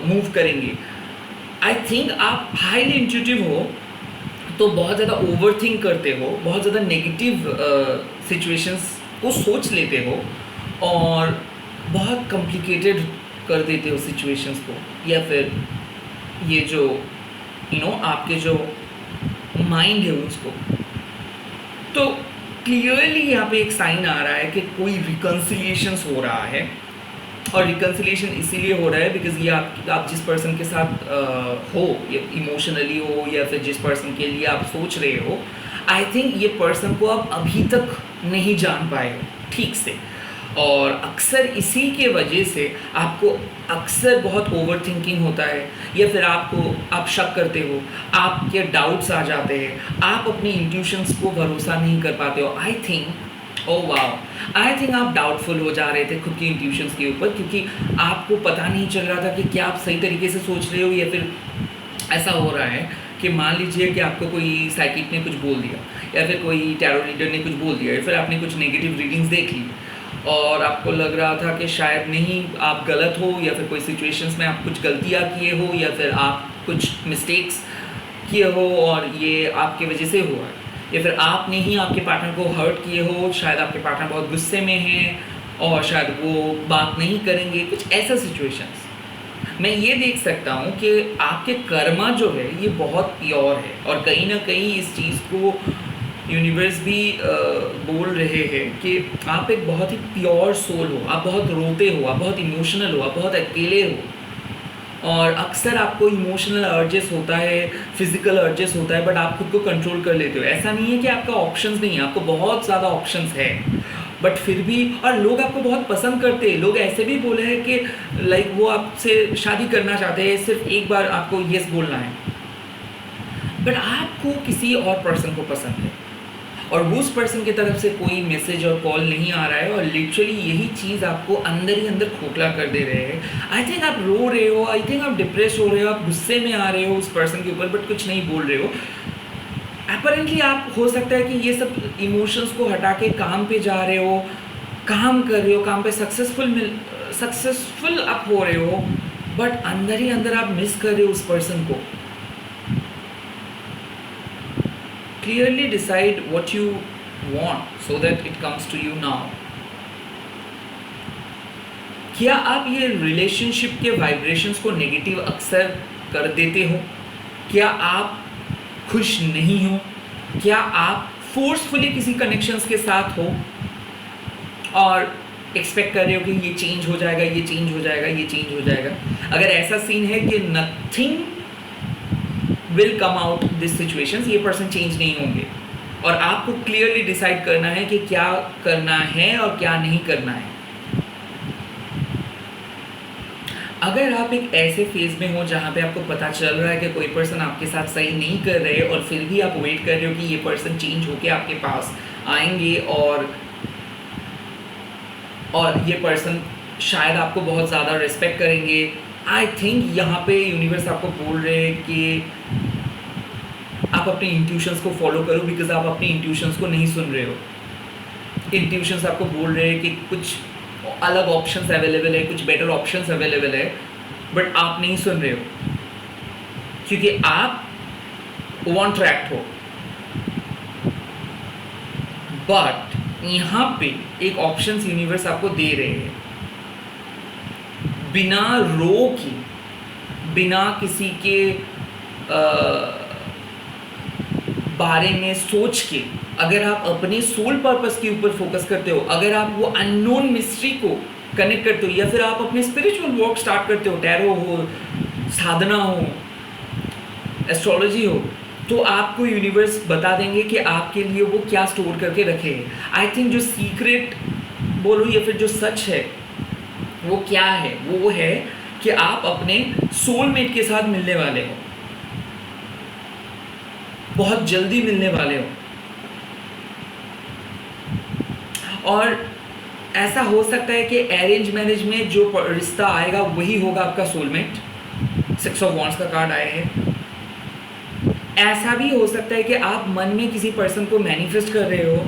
मूव करेंगे. आई थिंक आप हाईली इंट्यूटिव हो तो बहुत ज़्यादा ओवर थिंक करते हो, बहुत ज़्यादा नेगेटिव सिचुएशंस को सोच लेते हो और बहुत कॉम्प्लिकेटेड कर देते हो सिचुएशंस को, या फिर ये जो आपके जो माइंड है उसको. तो क्लियरली यहाँ पे एक साइन आ रहा है कि कोई रिकन्सिलिएशंस हो रहा है, और रिकन्सिलिएशन इसीलिए हो रहा है बिकॉज ये आप जिस पर्सन के साथ हो, या इमोशनली हो, या फिर जिस पर्सन के लिए आप सोच रहे हो, आई थिंक ये पर्सन को आप अभी तक नहीं जान पाए हो ठीक से, और अक्सर इसी के वजह से आपको अक्सर बहुत ओवर थिंकिंग होता है, या फिर आप शक करते हो, आपके डाउट्स आ जाते हैं, आप अपनी इंट्यूशंस को भरोसा नहीं कर पाते हो. आई थिंक आप डाउटफुल हो जा रहे थे खुद की इंट्यूशंस के ऊपर, क्योंकि आपको पता नहीं चल रहा था कि क्या आप सही तरीके से सोच रहे हो, या फिर ऐसा हो रहा है कि मान लीजिए कि आपको कोई साइकिक ने कुछ बोल दिया, या फिर कोई टैरो रीडर ने कुछ बोल दिया, या फिर आपने कुछ नेगेटिव रीडिंग्स देख ली और आपको लग रहा था कि शायद नहीं आप गलत हो, या फिर कोई सिचुएशंस में आप कुछ गलतियाँ किए हो, या फिर आप कुछ मिस्टेक्स किए हो और ये आपके वजह से हुआ है, या फिर आपने ही आपके पार्टनर को हर्ट किए हो, शायद आपके पार्टनर बहुत गुस्से में हैं और शायद वो बात नहीं करेंगे, कुछ ऐसा सिचुएशंस. मैं ये देख सकता हूँ कि आपके कर्मा जो है ये बहुत प्योर है, और कहीं ना कहीं इस चीज़ को यूनिवर्स भी बोल रहे हैं कि आप एक बहुत ही प्योर सोल हो, आप बहुत रोते हो, आप बहुत इमोशनल हो, आप बहुत अकेले हो, और अक्सर आपको इमोशनल अर्जेस होता है, फिजिकल अर्जेस होता है, बट आप खुद को कंट्रोल कर लेते हो. ऐसा नहीं है कि आपका ऑप्शंस नहीं है, आपको बहुत ज़्यादा ऑप्शंस है, बट फिर भी, और लोग आपको बहुत पसंद करते हैं. लोग ऐसे भी बोले हैं कि लाइक वो आपसे शादी करना चाहते हैं, सिर्फ एक बार आपको येस बोलना है, बट आपको किसी और पर्सन को पसंद है और उस पर्सन की तरफ से कोई मैसेज और कॉल नहीं आ रहा है, और लिटरली यही चीज़ आपको अंदर ही अंदर खोखला कर दे रहे हैं. आई थिंक आप रो रहे हो, आई थिंक आप डिप्रेस हो रहे हो, आप गुस्से में आ रहे हो उस पर्सन के ऊपर, बट कुछ नहीं बोल रहे हो. अपरेंटली आप हो सकता है कि ये सब इमोशंस को हटा के काम पे जा रहे हो, काम कर रहे हो, काम पे सक्सेसफुल आप हो रहे हो, बट अंदर ही अंदर आप मिस कर रहे हो उस पर्सन को। Clearly decide what you want so that it comes to you now. क्या आप ये रिलेशनशिप के वाइब्रेशंस को नेगेटिव अक्सर कर देते हो? क्या आप खुश नहीं हो? क्या आप फोर्सफुली किसी कनेक्शंस के साथ हो और एक्सपेक्ट कर रहे हो कि ये चेंज हो जाएगा, ये चेंज हो जाएगा, ये चेंज हो जाएगा? अगर ऐसा सीन है कि nothing will come out this situations, ये पर्सन चेंज नहीं होंगे और आपको क्लियरली डिसाइड करना है कि क्या करना है और क्या नहीं करना है। अगर आप एक ऐसे फेज में हो जहाँ पे आपको पता चल रहा है कि कोई पर्सन आपके साथ सही नहीं कर रहे और फिर भी आप वेट कर रहे हो कि ये पर्सन चेंज होके आपके पास आएंगे और ये पर्सन शायद आपको बहुत ज़्यादा रिस्पेक्ट करेंगे, आई थिंक यहाँ पे यूनिवर्स आपको बोल रहे हैं कि आप अपने इंट्यूशंस को फॉलो करो, बिकॉज आप अपनी इंट्यूशंस को नहीं सुन रहे हो। इंट्यूशंस आपको बोल रहे हैं कि कुछ अलग ऑप्शंस अवेलेबल है, कुछ बेटर ऑप्शंस अवेलेबल है, बट आप नहीं सुन रहे हो क्योंकि आप वन ट्रैक्ट हो। बट यहाँ पे एक ऑप्शंस यूनिवर्स आपको दे रहे हैं, बिना रो के, बिना किसी के बारे में सोच के, अगर आप अपने सोल पर्पस के ऊपर फोकस करते हो, अगर आप वो अननोन मिस्ट्री को कनेक्ट करते हो, या फिर आप अपने स्पिरिचुअल वर्क स्टार्ट करते हो, टैरो हो, साधना हो, एस्ट्रोलॉजी हो, तो आपको यूनिवर्स बता देंगे कि आपके लिए वो क्या स्टोर करके रखे हैं। आई थिंक जो सीक्रेट बोलो या फिर जो सच है वो क्या है, वो है कि आप अपने सोलमेट के साथ मिलने वाले हो, बहुत जल्दी मिलने वाले हो। और ऐसा हो सकता है कि अरेंज मैरिज में जो रिश्ता आएगा वही होगा आपका सोलमेट। 6 ऑफ वॉन्ड्स का कार्ड आया है। ऐसा भी हो सकता है कि आप मन में किसी पर्सन को मैनिफेस्ट कर रहे हो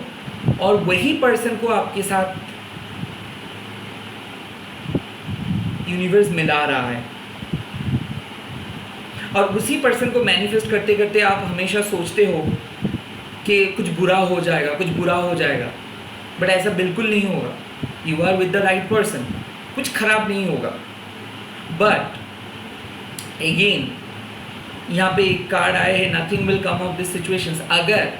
और वही पर्सन को आपके साथ यूनिवर्स मिला रहा है, और उसी पर्सन को मैनिफेस्ट करते करते आप हमेशा सोचते हो कि कुछ बुरा हो जाएगा, कुछ बुरा हो जाएगा, बट ऐसा बिल्कुल नहीं होगा। You are with the right person, कुछ खराब नहीं होगा। बट अगेन यहाँ पे एक कार्ड आए हैं, nothing will come of this situations. अगर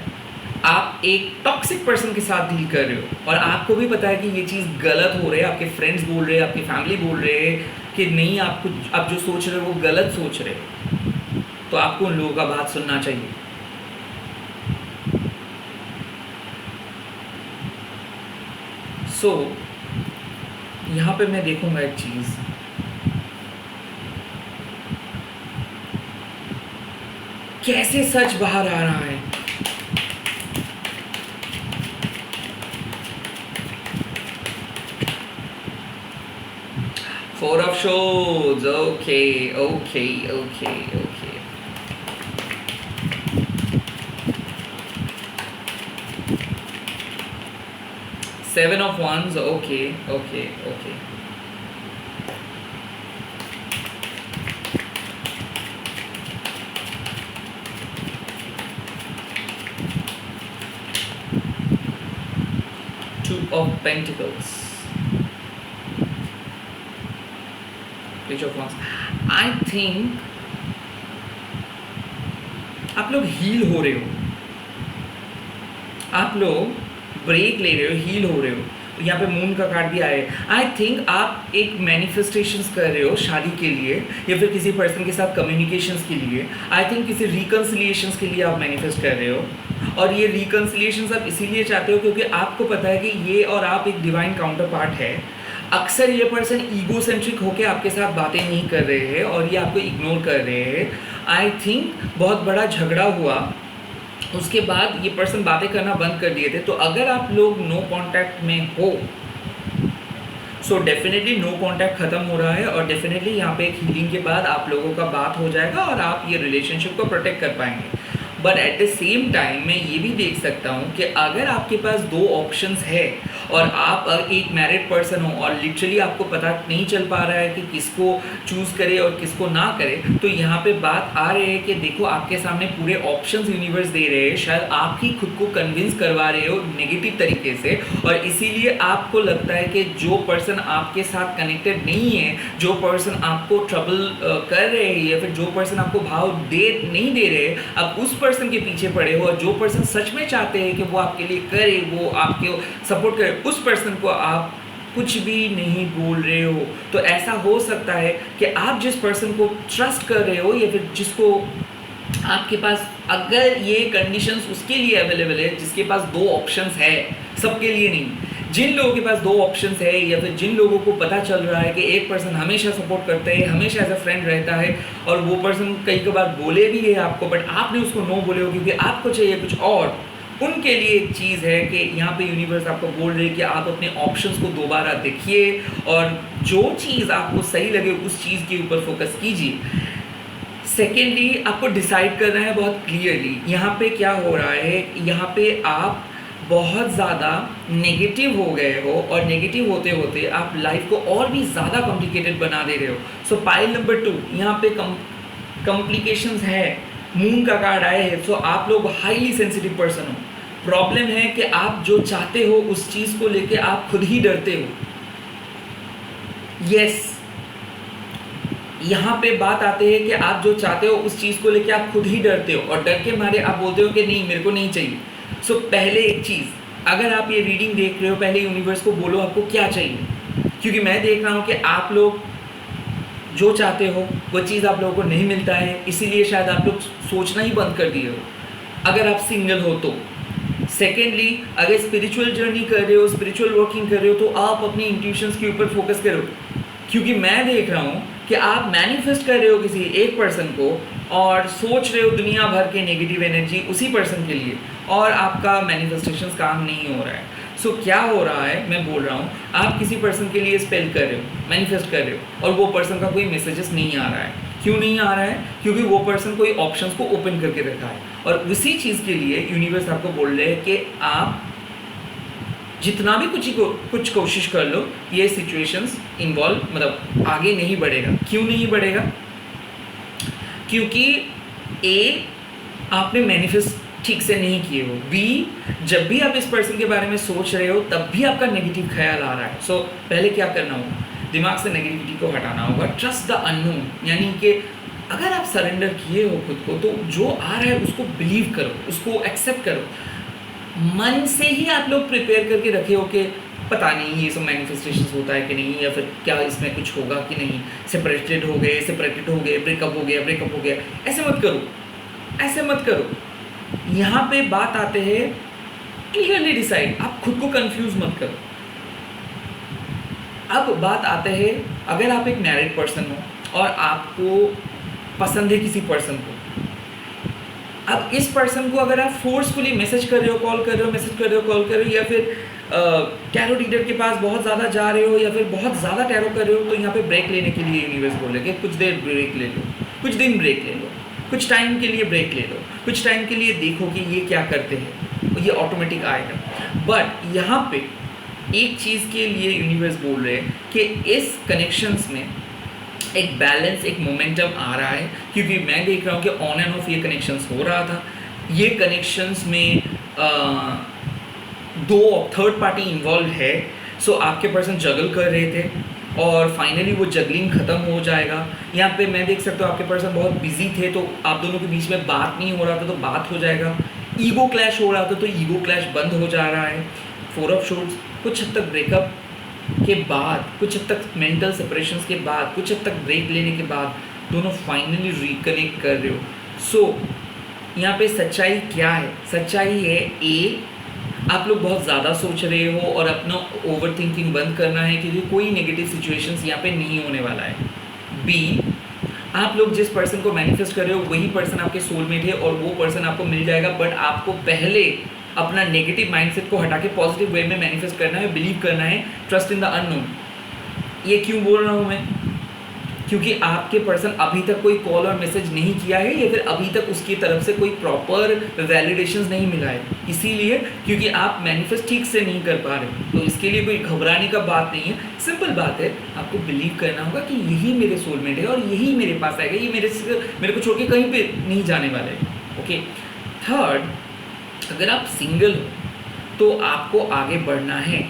आप एक टॉक्सिक पर्सन के साथ डील कर रहे हो और आपको भी पता है कि ये चीज़ गलत हो रही है, आपके फ्रेंड्स बोल रहे हैं, आपकी फैमिली बोल रहे हैं कि नहीं, आप जो सोच रहे हो वो गलत सोच रहे हो, तो आपको उन लोगों का बात सुनना चाहिए। यहाँ पे मैं देखूंगा एक चीज़, कैसे सच बाहर आ रहा है। Four of Swords, okay. Seven of Wands, okay. Two of Pentacles, Page of Wands. I think आप लोग हील हो रहे हो, आप लोग ब्रेक ले रहे हो, हील हो रहे हो। यहाँ पे मून का कार्ड भी आया है। आई थिंक आप एक मैनिफेस्टेशंस कर रहे हो शादी के लिए या फिर किसी पर्सन के साथ कम्युनिकेशंस के लिए। आई थिंक किसी रिकन्सिलिएशंस के लिए आप मैनिफेस्ट कर रहे हो, और ये रिकन्सिलिएशंस आप इसीलिए चाहते हो क्योंकि आपको पता है कि ये और आप एक डिवाइन काउंटर पार्ट है। अक्सर ये पर्सन ईगोसेंट्रिक होकर आपके साथ बातें नहीं कर रहे हैं और ये आपको इग्नोर कर रहे हैं। आई थिंक बहुत बड़ा झगड़ा हुआ, उसके बाद ये पर्सन बातें करना बंद कर दिए थे। तो अगर आप लोग नो कांटेक्ट में हो, सो डेफिनेटली नो कांटेक्ट खत्म हो रहा है, और डेफिनेटली यहाँ पे एक हीलिंग के बाद आप लोगों का बात हो जाएगा और आप ये रिलेशनशिप को प्रोटेक्ट कर पाएंगे। But at the same time मैं ये भी देख सकता हूँ कि अगर आपके पास दो ऑप्शंस है और आप एक मैरिड पर्सन हो और लिटरली आपको पता नहीं चल पा रहा है कि किसको चूज़ करे और किसको ना करे, तो यहाँ पे बात आ रही है कि देखो आपके सामने पूरे ऑप्शंस यूनिवर्स दे रहे हैं, शायद आप ही खुद को कन्विंस करवा रहे हो नेगेटिव तरीके से, और इसीलिए आपको लगता है कि जो पर्सन आपके साथ कनेक्टेड नहीं है, जो पर्सन आपको ट्रबल कर रहे हैं या फिर जो पर्सन आपको भाव नहीं दे रहे, आप उस पर्सन के पीछे पड़े हो, और जो पर्सन सच में चाहते हैं कि वो आपके लिए करे, वो आपके सपोर्ट करे, उस पर्सन को आप कुछ भी नहीं बोल रहे हो। तो ऐसा हो सकता है कि आप जिस पर्सन को ट्रस्ट कर रहे हो या फिर जिसको आपके पास, अगर ये कंडीशंस उसके लिए अवेलेबल है जिसके पास दो ऑप्शंस है, सबके लिए नहीं, जिन लोगों के पास दो ऑप्शंस है या फिर जिन लोगों को पता चल रहा है कि एक पर्सन हमेशा सपोर्ट करता है, हमेशा एज अ फ्रेंड रहता है, और वो पर्सन कई बार बोले भी है आपको बट आपने उसको नो बोले हो क्योंकि आपको चाहिए कुछ और, उनके लिए एक चीज़ है कि यहाँ पे यूनिवर्स आपको बोल रहे हैं कि आप अपने ऑप्शंस को दोबारा देखिए और जो चीज़ आपको सही लगे उस चीज़ के ऊपर फोकस कीजिए। सेकेंडली, आपको डिसाइड करना है बहुत क्लियरली यहाँ पे क्या हो रहा है। यहाँ पे आप बहुत ज़्यादा नेगेटिव हो गए हो और नेगेटिव होते होते आप लाइफ को और भी ज़्यादा कॉम्प्लिकेटेड बना दे रहे हो। सो पाइल नंबर 2 यहाँ पे कॉम्प्लिकेशंस है, मून का कार्ड आए है। सो आप लोग हाईली सेंसिटिव पर्सन हो। प्रॉब्लम है कि आप जो चाहते हो उस चीज़ को लेके आप खुद ही डरते हो। यस, यहाँ पे बात आते हैं कि आप जो चाहते हो उस चीज़ को लेके आप खुद ही डरते हो और डर के मारे आप बोलते हो कि नहीं मेरे को नहीं चाहिए। सो पहले एक चीज़, अगर आप ये रीडिंग देख रहे हो, पहले यूनिवर्स को बोलो आपको क्या चाहिए, क्योंकि मैं देख रहा हूँ कि आप लोग जो चाहते हो वो चीज़ आप लोगों को नहीं मिलता है, इसीलिए शायद आप लोग सोचना ही बंद कर दिए हो अगर आप सिंगल हो तो। सेकेंडली, अगर स्पिरिचुअल जर्नी कर रहे हो, स्पिरिचुअल वर्किंग कर रहे हो, तो आप अपनी इंट्यूशंस के ऊपर फोकस करो, क्योंकि मैं देख रहा हूँ कि आप मैनिफेस्ट कर रहे हो किसी एक पर्सन को और सोच रहे हो दुनिया भर के नेगेटिव एनर्जी उसी पर्सन के लिए, और आपका मैनिफेस्टेशंस काम नहीं हो रहा है। सो क्या हो रहा है, मैं बोल रहा हूँ, आप किसी पर्सन के लिए स्पेल कर रहे हो, मैनिफेस्ट कर रहे हो, और वो पर्सन का कोई मैसेजेस नहीं आ रहा है। क्यों नहीं आ रहा है? क्योंकि वो पर्सन कोई ऑप्शंस को ओपन करके रखा है, और उसी चीज़ के लिए यूनिवर्स आपको बोल रहे हैं कि आप जितना भी कुछ कोशिश कर लो, ये सिचुएशंस इन्वॉल्व मतलब आगे नहीं बढ़ेगा। क्यों नहीं बढ़ेगा? क्योंकि ए, आपने मैनिफेस्ट ठीक से नहीं किए हो, बी, जब भी आप इस पर्सन के बारे में सोच रहे हो तब भी आपका नेगेटिव ख्याल आ रहा है। सो पहले क्या करना होगा, दिमाग से नेगेटिविटी को हटाना होगा। ट्रस्ट द अननोन, यानी कि अगर आप सरेंडर किए हो खुद को, तो जो आ रहा है उसको बिलीव करो, उसको एक्सेप्ट करो। मन से ही आप लोग प्रिपेयर करके रखे हो कि पता नहीं ये सब मैनिफेस्टेशंस होता है कि नहीं, या फिर क्या इसमें कुछ होगा कि नहीं, सेपरेटेड हो गए, ब्रेकअप हो गया। ऐसे मत करो, ऐसे मत करो। यहाँ पे बात आते हैं क्लियरली डिसाइड, आप खुद को कंफ्यूज मत करो। अब बात आते हैं, अगर आप एक मैरिड पर्सन हो और आपको पसंद है किसी पर्सन को, अब इस पर्सन को अगर आप फोर्सफुली मैसेज कर रहे हो, कॉल कर रहे हो, या फिर टैरो रीडर के पास बहुत ज़्यादा जा रहे हो, या फिर बहुत ज़्यादा टैरो कर रहे हो, तो यहाँ पे ब्रेक लेने के लिए यूनिवर्स बोल रहे हैं कि कुछ देर ब्रेक ले लो, कुछ दिन ब्रेक ले लो, कुछ टाइम के लिए ब्रेक ले लो, कुछ टाइम के लिए देखो कि ये क्या करते हैं, ये ऑटोमेटिक आएगा। बट यहाँ पे एक चीज़ के लिए यूनिवर्स बोल रहे हैं कि इस कनेक्शंस में एक बैलेंस, एक मोमेंटम आ रहा है, क्योंकि मैं देख रहा हूँ कि ऑन एंड ऑफ ये कनेक्शंस हो रहा था। ये कनेक्शंस में दो थर्ड पार्टी इन्वॉल्व है। सो आपके पर्सन जगल कर रहे थे और फाइनली वो जगलिंग ख़त्म हो जाएगा। यहाँ पे मैं देख सकता हूँ आपके पर्सन बहुत बिजी थे, तो आप दोनों के बीच में बात नहीं हो रहा था, तो बात हो जाएगा। ईगो क्लैश हो रहा था, तो ईगो क्लैश बंद हो जा रहा है। 4 ऑफ शॉर्ट्स, कुछ हद तक ब्रेकअप के बाद, कुछ हद तक मेंटल सेपरेशंस के बाद, कुछ हद तक ब्रेक लेने के बाद दोनों फाइनली रिकनेक्ट कर रहे हो। सो यहाँ पे सच्चाई क्या है? सच्चाई है ए, आप लोग बहुत ज़्यादा सोच रहे हो और अपना ओवर थिंकिंग बंद करना है, क्योंकि कोई नेगेटिव सिचुएशंस यहाँ पे नहीं होने वाला है। बी, आप लोग जिस पर्सन को मैनिफेस्ट कर रहे हो वही पर्सन आपके सोलमेट है और वो पर्सन आपको मिल जाएगा, बट आपको पहले अपना नेगेटिव माइंडसेट को हटा के पॉजिटिव वे में मैनिफेस्ट करना है, बिलीव करना है, ट्रस्ट इन द अननोन। ये क्यों बोल रहा हूँ मैं? क्योंकि आपके पर्सन अभी तक कोई कॉल और मैसेज नहीं किया है या फिर अभी तक उसकी तरफ से कोई प्रॉपर वैलिडेशंस नहीं मिला है, इसीलिए क्योंकि आप मैनिफेस्ट ठीक से नहीं कर पा रहे। तो इसके लिए कोई घबराने का बात नहीं है, सिंपल बात है, आपको बिलीव करना होगा कि यही मेरे सोलमेट है और यही मेरे पास आएगा, ये मेरे को छोड़ के कहीं पे नहीं जाने वाला है। ओके, थर्ड, अगर आप सिंगल हो तो आपको आगे बढ़ना है।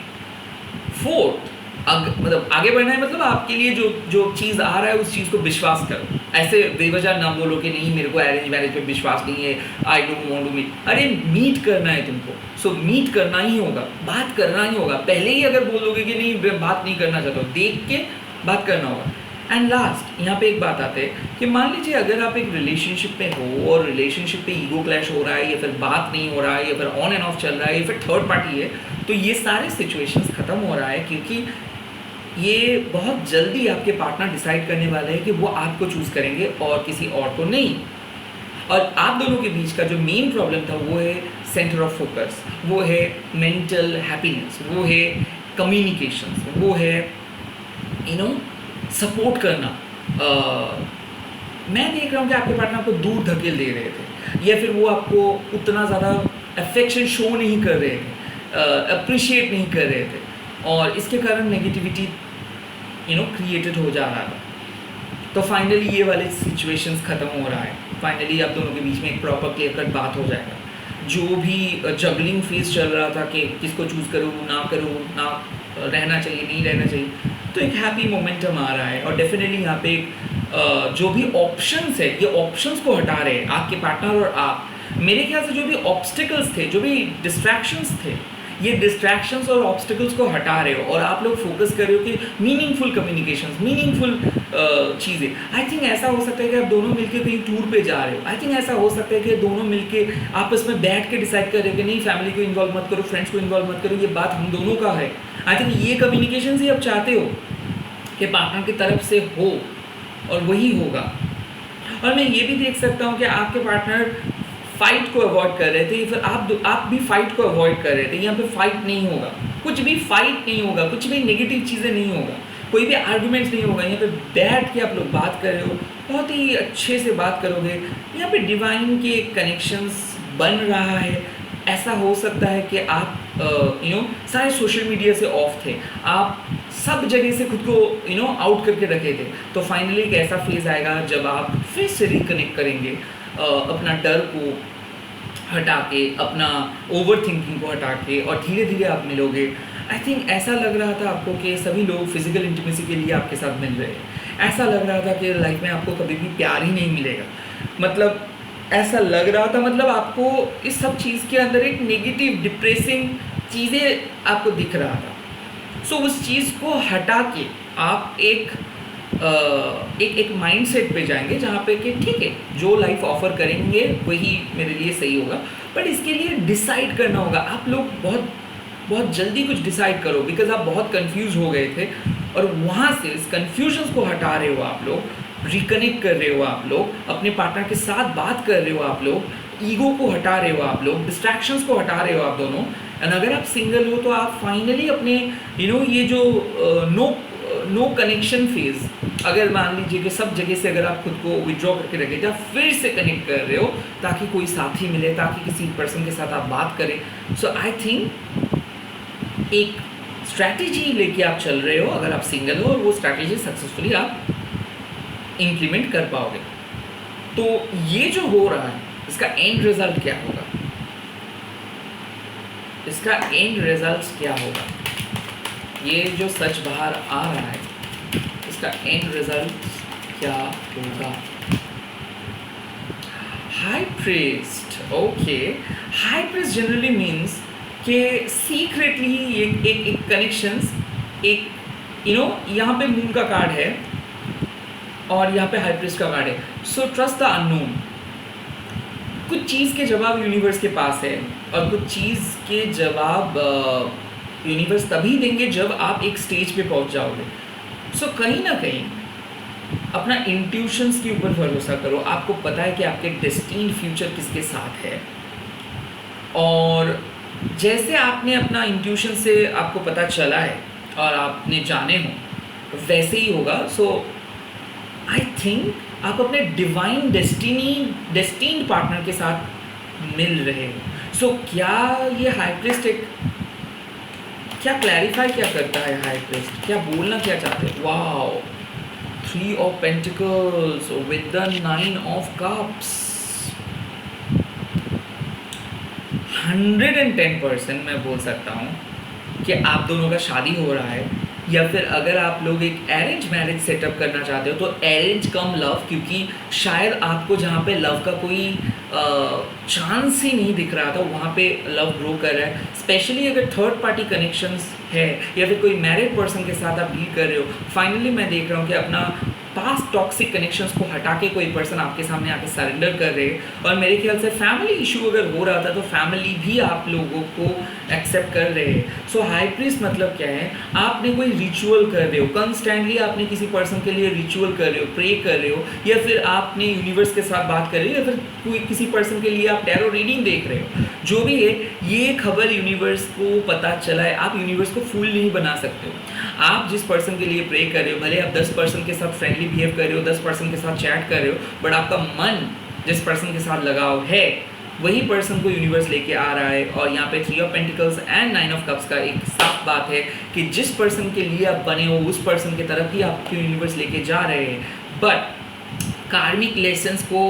फोर्थ, मतलब आगे बढ़ना है मतलब आपके लिए जो चीज़ आ रहा है उस चीज़ को विश्वास करो। ऐसे बेवजह ना बोलो कि नहीं मेरे को अरेंज मैरिज पे विश्वास नहीं है, I don't want to meet. अरे मीट करना है तुमको, सो मीट करना ही होगा, बात करना ही होगा। पहले ही अगर बोलोगे कि नहीं बात नहीं करना चाहता हूँ, देख के बात करना होगा। एंड लास्ट, यहाँ पे एक बात आते है कि मान लीजिए अगर आप एक रिलेशनशिप में हो और रिलेशनशिप पे ईगो क्लैश हो रहा है या फिर बात नहीं हो रहा है या फिर ऑन एंड ऑफ चल रहा है या फिर थर्ड पार्टी है, तो ये सारे सिचुएशंस ख़त्म हो रहा है क्योंकि ये बहुत जल्दी आपके पार्टनर डिसाइड करने वाले हैं कि वो आपको चूज़ करेंगे और किसी और को नहीं। और आप दोनों के बीच का जो मेन प्रॉब्लम था वो है सेंटर ऑफ फोकस, वो है मेंटल हैप्पीनेस, वो है कम्युनिकेशन, वो है सपोर्ट करना। मैं देख रहा हूँ कि आपके पार्टनर आपको दूर धकेल दे रहे थे या फिर वो आपको उतना ज़्यादा अफेक्शन शो नहीं कर रहे थे, अप्रिशिएट नहीं कर रहे थे और इसके कारण नेगेटिविटी क्रिएटेड हो जा रहा था। तो फाइनली ये वाले सिचुएशंस ख़त्म हो रहा है। फाइनली आप दोनों के बीच में एक प्रॉपर क्लियर कट बात हो जाएगा। जो भी जगलिंग फेज चल रहा था कि किसको चूज़ करूँ ना रहना चाहिए नहीं रहना चाहिए, तो एक हैप्पी मोमेंटम आ रहा है। और डेफिनेटली यहाँ पे जो भी ऑप्शंस है ये ऑप्शंस को हटा रहे हैं आपके पार्टनर और आप। मेरे ख्याल से जो भी ऑब्स्टिकल्स थे, जो भी डिस्ट्रैक्शंस थे, ये डिस्ट्रैक्शंस और ऑब्स्टिकल्स को हटा रहे हो और आप लोग फोकस कर रहे हो कि मीनिंगफुल कम्युनिकेशंस, मीनिंगफुल चीज़ें। आई थिंक ऐसा हो सकता है कि आप दोनों मिलके कहीं टूर पे जा रहे हो। आई थिंक ऐसा हो सकता है कि दोनों मिलके आपस में बैठ के डिसाइड कर रहे हो कि नहीं फैमिली को इन्वॉल्व मत करो, फ्रेंड्स को इन्वॉल्व मत करो, ये बात हम दोनों का है। आई थिंक ये कम्युनिकेशन ही आप चाहते हो कि पार्टनर की तरफ से हो और वही होगा। और मैं ये भी देख सकता हूँ कि आपके पार्टनर फाइट को अवॉइड कर रहे थे या फिर आप भी फाइट को अवॉइड कर रहे थे। यहाँ पे फाइट नहीं होगा, कुछ भी फाइट नहीं होगा, कुछ भी नेगेटिव चीज़ें नहीं होगा, कोई भी आर्गुमेंट्स नहीं होगा। यहाँ पे बैठ के आप लोग बात कर रहे हो, बहुत ही अच्छे से बात करोगे। यहाँ पे डिवाइन के कनेक्शंस बन रहा है। ऐसा हो सकता है कि आप सारे सोशल मीडिया से ऑफ थे, आप सब जगह से खुद को आउट करके रखे थे। तो फाइनली एक ऐसा फेज़ आएगा जब आप फिर से रिकनेक्ट करेंगे, अपना डर को हटा के, अपना ओवर थिंकिंग को हटा के, और धीरे धीरे आप मिलोगे। आई थिंक ऐसा लग रहा था आपको कि सभी लोग फिजिकल इंटीमेसी के लिए आपके साथ मिल रहे हैं। ऐसा लग रहा था कि लाइफ में आपको कभी भी प्यार ही नहीं मिलेगा। मतलब ऐसा लग रहा था, मतलब आपको इस सब चीज़ के अंदर एक नेगेटिव डिप्रेसिंग चीज़ें आपको दिख रहा था। सो उस चीज़ को हटा के आप एक माइंडसेट पे जाएंगे जहाँ पे कि ठीक है जो लाइफ ऑफर करेंगे वही मेरे लिए सही होगा। बट इसके लिए डिसाइड करना होगा। आप लोग बहुत जल्दी कुछ डिसाइड करो, बिकॉज आप बहुत कंफ्यूज हो गए थे और वहाँ से इस कन्फ्यूजन को हटा रहे हो आप लोग, रिकनेक्ट कर रहे हो आप लोग, अपने पार्टनर के साथ बात कर रहे हो आप लोग, ईगो को हटा रहे हो आप लोग, डिस्ट्रैक्शंस को हटा रहे हो आप दोनों। एंड अगर आप सिंगल हो तो आप फाइनली अपने ये जो नो कनेक्शन फेज, अगर मान लीजिए कि सब जगह से अगर आप खुद को विड्रॉ करके रखे थे, आप फिर से कनेक्ट कर रहे हो ताकि कोई साथी मिले, ताकि किसी पर्सन के साथ आप बात करें। सो आई थिंक एक स्ट्रैटेजी लेके आप चल रहे हो अगर आप सिंगल हो, और वो स्ट्रैटेजी सक्सेसफुली आप इम्प्लीमेंट कर पाओगे। तो ये जो हो रहा है इसका एंड रिजल्ट क्या होगा? इसका एंड रिजल्ट क्या होगा? ये जो सच बाहर आ रहा है इसका एंड रिजल्ट क्या होगा? High priest, okay, high priest generally means कि सीक्रेटली एक कनेक्शंस, एक यहाँ पे मून का कार्ड है और यहाँ पे हाई प्रीस्ट का कार्ड है। So trust the unknown. कुछ चीज़ के जवाब यूनिवर्स के पास है और कुछ चीज़ के जवाब यूनिवर्स तभी देंगे जब आप एक स्टेज पे पहुंच जाओगे। सो कहीं ना कहीं अपना इंट्यूशंस के ऊपर भरोसा करो। आपको पता है कि आपके डेस्टिन्ड फ्यूचर किसके साथ है, और जैसे आपने अपना इंट्यूशन से आपको पता चला है और आपने जाने हो वैसे ही होगा। सो आई थिंक आप अपने डिवाइन डेस्टिन्ड पार्टनर के साथ मिल रहे हो। सो क्या ये हाई प्रीस्ट एक क्या क्लैरिफाई क्या करता है, हाई प्रीस्ट क्या बोलना क्या चाहते हैं? Wow, 3 of pentacles with the 9 of cups. 110% मैं बोल सकता हूँ कि आप दोनों का शादी हो रहा है, या फिर अगर आप लोग एक अरेंज मैरिज सेटअप करना चाहते हो तो अरेंज कम लव, क्योंकि शायद आपको जहाँ पे लव का कोई चांस ही नहीं दिख रहा था वहाँ पे लव ग्रो कर रहा है। स्पेशली अगर थर्ड पार्टी कनेक्शंस है या फिर कोई मैरिड पर्सन के साथ आप डील कर रहे हो, फाइनली मैं देख रहा हूँ कि अपना पास्ट टॉक्सिक कनेक्शंस को हटा के कोई पर्सन आपके सामने आके सरेंडर कर रहे हैं। और मेरे ख्याल से फैमिली इशू अगर हो रहा था तो फैमिली भी आप लोगों को एक्सेप्ट कर रहे हैं। सो हाई प्रीस्ट मतलब क्या है, आपने कोई रिचुअल कर रहे हो, कंस्टेंटली आपने किसी पर्सन के लिए रिचुअल कर रहे हो, प्रे कर रहे हो, या फिर आपने यूनिवर्स के साथ बात कर रहे हो, या फिर कोई किसी पर्सन के लिए आप टैरो रीडिंग देख रहे हो। जो भी है, ये खबर यूनिवर्स को पता चला है। आप यूनिवर्स को फूल नहीं बना सकते हो। आप जिस पर्सन के लिए प्रे कर रहे हो, भले आप 10 पर्सन के साथ फ्रेंडली बिहेव कर रहे हो, 10 पर्सन के साथ चैट कर रहे हो, बट आपका मन जिस पर्सन के साथ लगाव है वही पर्सन को यूनिवर्स लेके आ रहा है। और यहाँ पे 3 of pentacles and 9 of cups का एक साफ बात है कि जिस पर्सन के लिए आप बने हो उस पर्सन की तरफ ही आपके यूनिवर्स लेके जा रहे हैं। बट कार्मिक लेसन्स को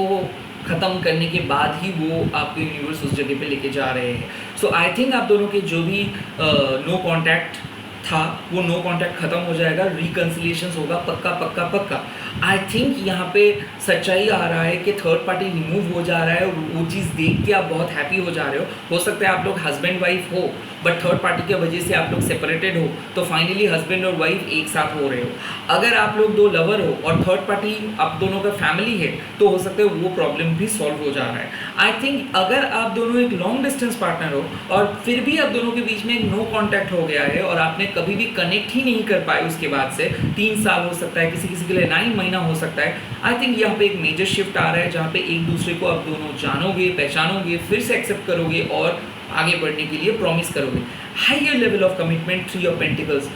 ख़त्म करने के बाद ही वो आपके यूनिवर्स उस जगह पे लेके जा रहे हैं। सो आई थिंक आप दोनों के जो भी नो कॉन्टैक्ट था वो नो कॉन्टैक्ट ख़त्म हो जाएगा, रिकन्सिलिएशन होगा, पक्का पक्का पक्का। आई थिंक यहाँ पे सच्चाई आ रहा है कि थर्ड पार्टी रिमूव हो जा रहा है, और वो चीज़ देख के आप बहुत हैप्पी हो जा रहे हो सकता है आप लोग हस्बैंड वाइफ हो, बट थर्ड पार्टी की वजह से आप लोग सेपरेटेड हो, तो फाइनली हस्बैंड और वाइफ एक साथ हो रहे हो। अगर आप लोग 2 लवर हो और थर्ड पार्टी आप दोनों का फैमिली है, तो हो सकता है वो प्रॉब्लम भी सॉल्व हो जा रहा है। आई थिंक अगर आप दोनों एक लॉन्ग डिस्टेंस पार्टनर हो और फिर भी आप दोनों के बीच में एक नो कॉन्टैक्ट हो गया है और आपने कभी भी कनेक्ट ही नहीं कर पाए उसके बाद से, 3 साल हो सकता है, किसी किसी के लिए 9 महीना हो सकता है। आई थिंक यहाँ पे एक मेजर शिफ्ट आ रहा है जहाँ पे एक दूसरे को आप दोनों जानोगे, पहचानोगे, फिर से एक्सेप्ट करोगे और आगे बढ़ने के लिए प्रॉमिस करोगे। Higher level of commitment, 3 of pentacles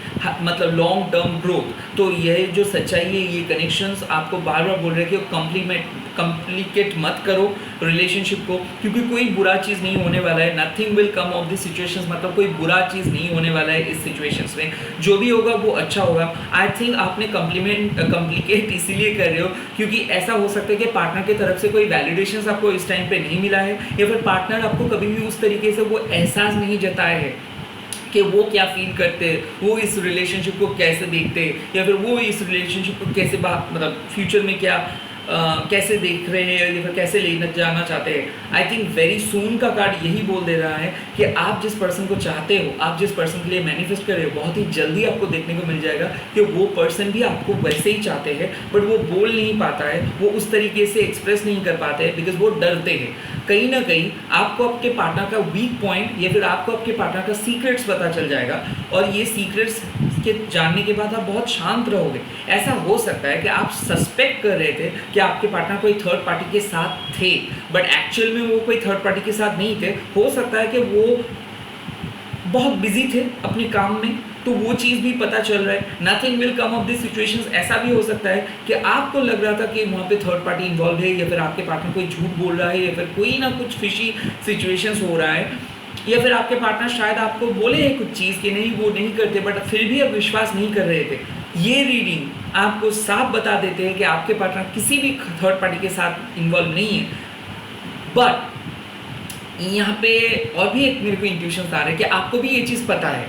मतलब लॉन्ग टर्म ग्रोथ। तो यह जो सच्चाई है, ये कनेक्शंस आपको बार बार बोल रहे हैं कि कॉम्प्लिकेट मत करो रिलेशनशिप को, क्योंकि कोई बुरा चीज़ नहीं होने वाला है। Nothing will come of this situations, मतलब कोई बुरा चीज़ नहीं होने वाला है इस सिचुएशंस में। जो भी होगा वो अच्छा होगा। आई थिंक आपने कॉम्प्लिकेट इसीलिए कर रहे हो क्योंकि ऐसा हो सकता है कि पार्टनर की तरफ से कोई वैलिडेशंस आपको इस टाइम पे नहीं मिला है, या फिर पार्टनर आपको कभी भी उस तरीके से वो एहसास नहीं जताया है कि वो क्या फील करते हैं, वो इस रिलेशनशिप को कैसे देखते हैं, या फिर वो इस रिलेशनशिप को कैसे मतलब फ्यूचर में क्या कैसे देख रहे हैं या फिर कैसे लेना जाना चाहते हैं। आई थिंक वेरी सून का कार्ड यही बोल दे रहा है कि आप जिस पर्सन को चाहते हो, आप जिस पर्सन के लिए मैनिफेस्ट कर रहे हो, बहुत ही जल्दी आपको देखने को मिल जाएगा कि वो पर्सन भी आपको वैसे ही चाहते हैं, बट वो बोल नहीं पाता है, वो उस तरीके से एक्सप्रेस नहीं कर पाते हैं बिकॉज वो डरते हैं। कहीं ना कहीं आपको आपके पार्टनर का वीक पॉइंट या फिर आपको आपके पार्टनर का सीक्रेट्स पता चल जाएगा, और ये सीक्रेट्स के जानने के बाद आप बहुत शांत रहोगे। ऐसा हो सकता है कि आप सस्पेक्ट कर रहे थे कि आपके पार्टनर कोई थर्ड पार्टी के साथ थे, बट एक्चुअल में वो कोई थर्ड पार्टी के साथ नहीं थे। हो सकता है कि वो बहुत बिजी थे अपने काम में, तो वो चीज़ भी पता चल रहा है। Nothing will come of this situations. ऐसा भी हो सकता है कि आपको लग रहा था कि वहाँ पे थर्ड पार्टी इन्वॉल्व है, या फिर आपके पार्टनर कोई झूठ बोल रहा है, या फिर कोई ना कुछ फिशी सिचुएशंस हो रहा है, या फिर आपके पार्टनर शायद आपको बोले हैं कुछ चीज़ कि नहीं वो नहीं करते, बट फिर भी आप विश्वास नहीं कर रहे थे। ये रीडिंग आपको साफ बता देते हैं कि आपके पार्टनर किसी भी थर्ड पार्टी के साथ इन्वॉल्व नहीं है। बट यहाँ पे और भी एक मेरे को इंट्यूशन आ रहा है कि आपको भी ये चीज़ पता है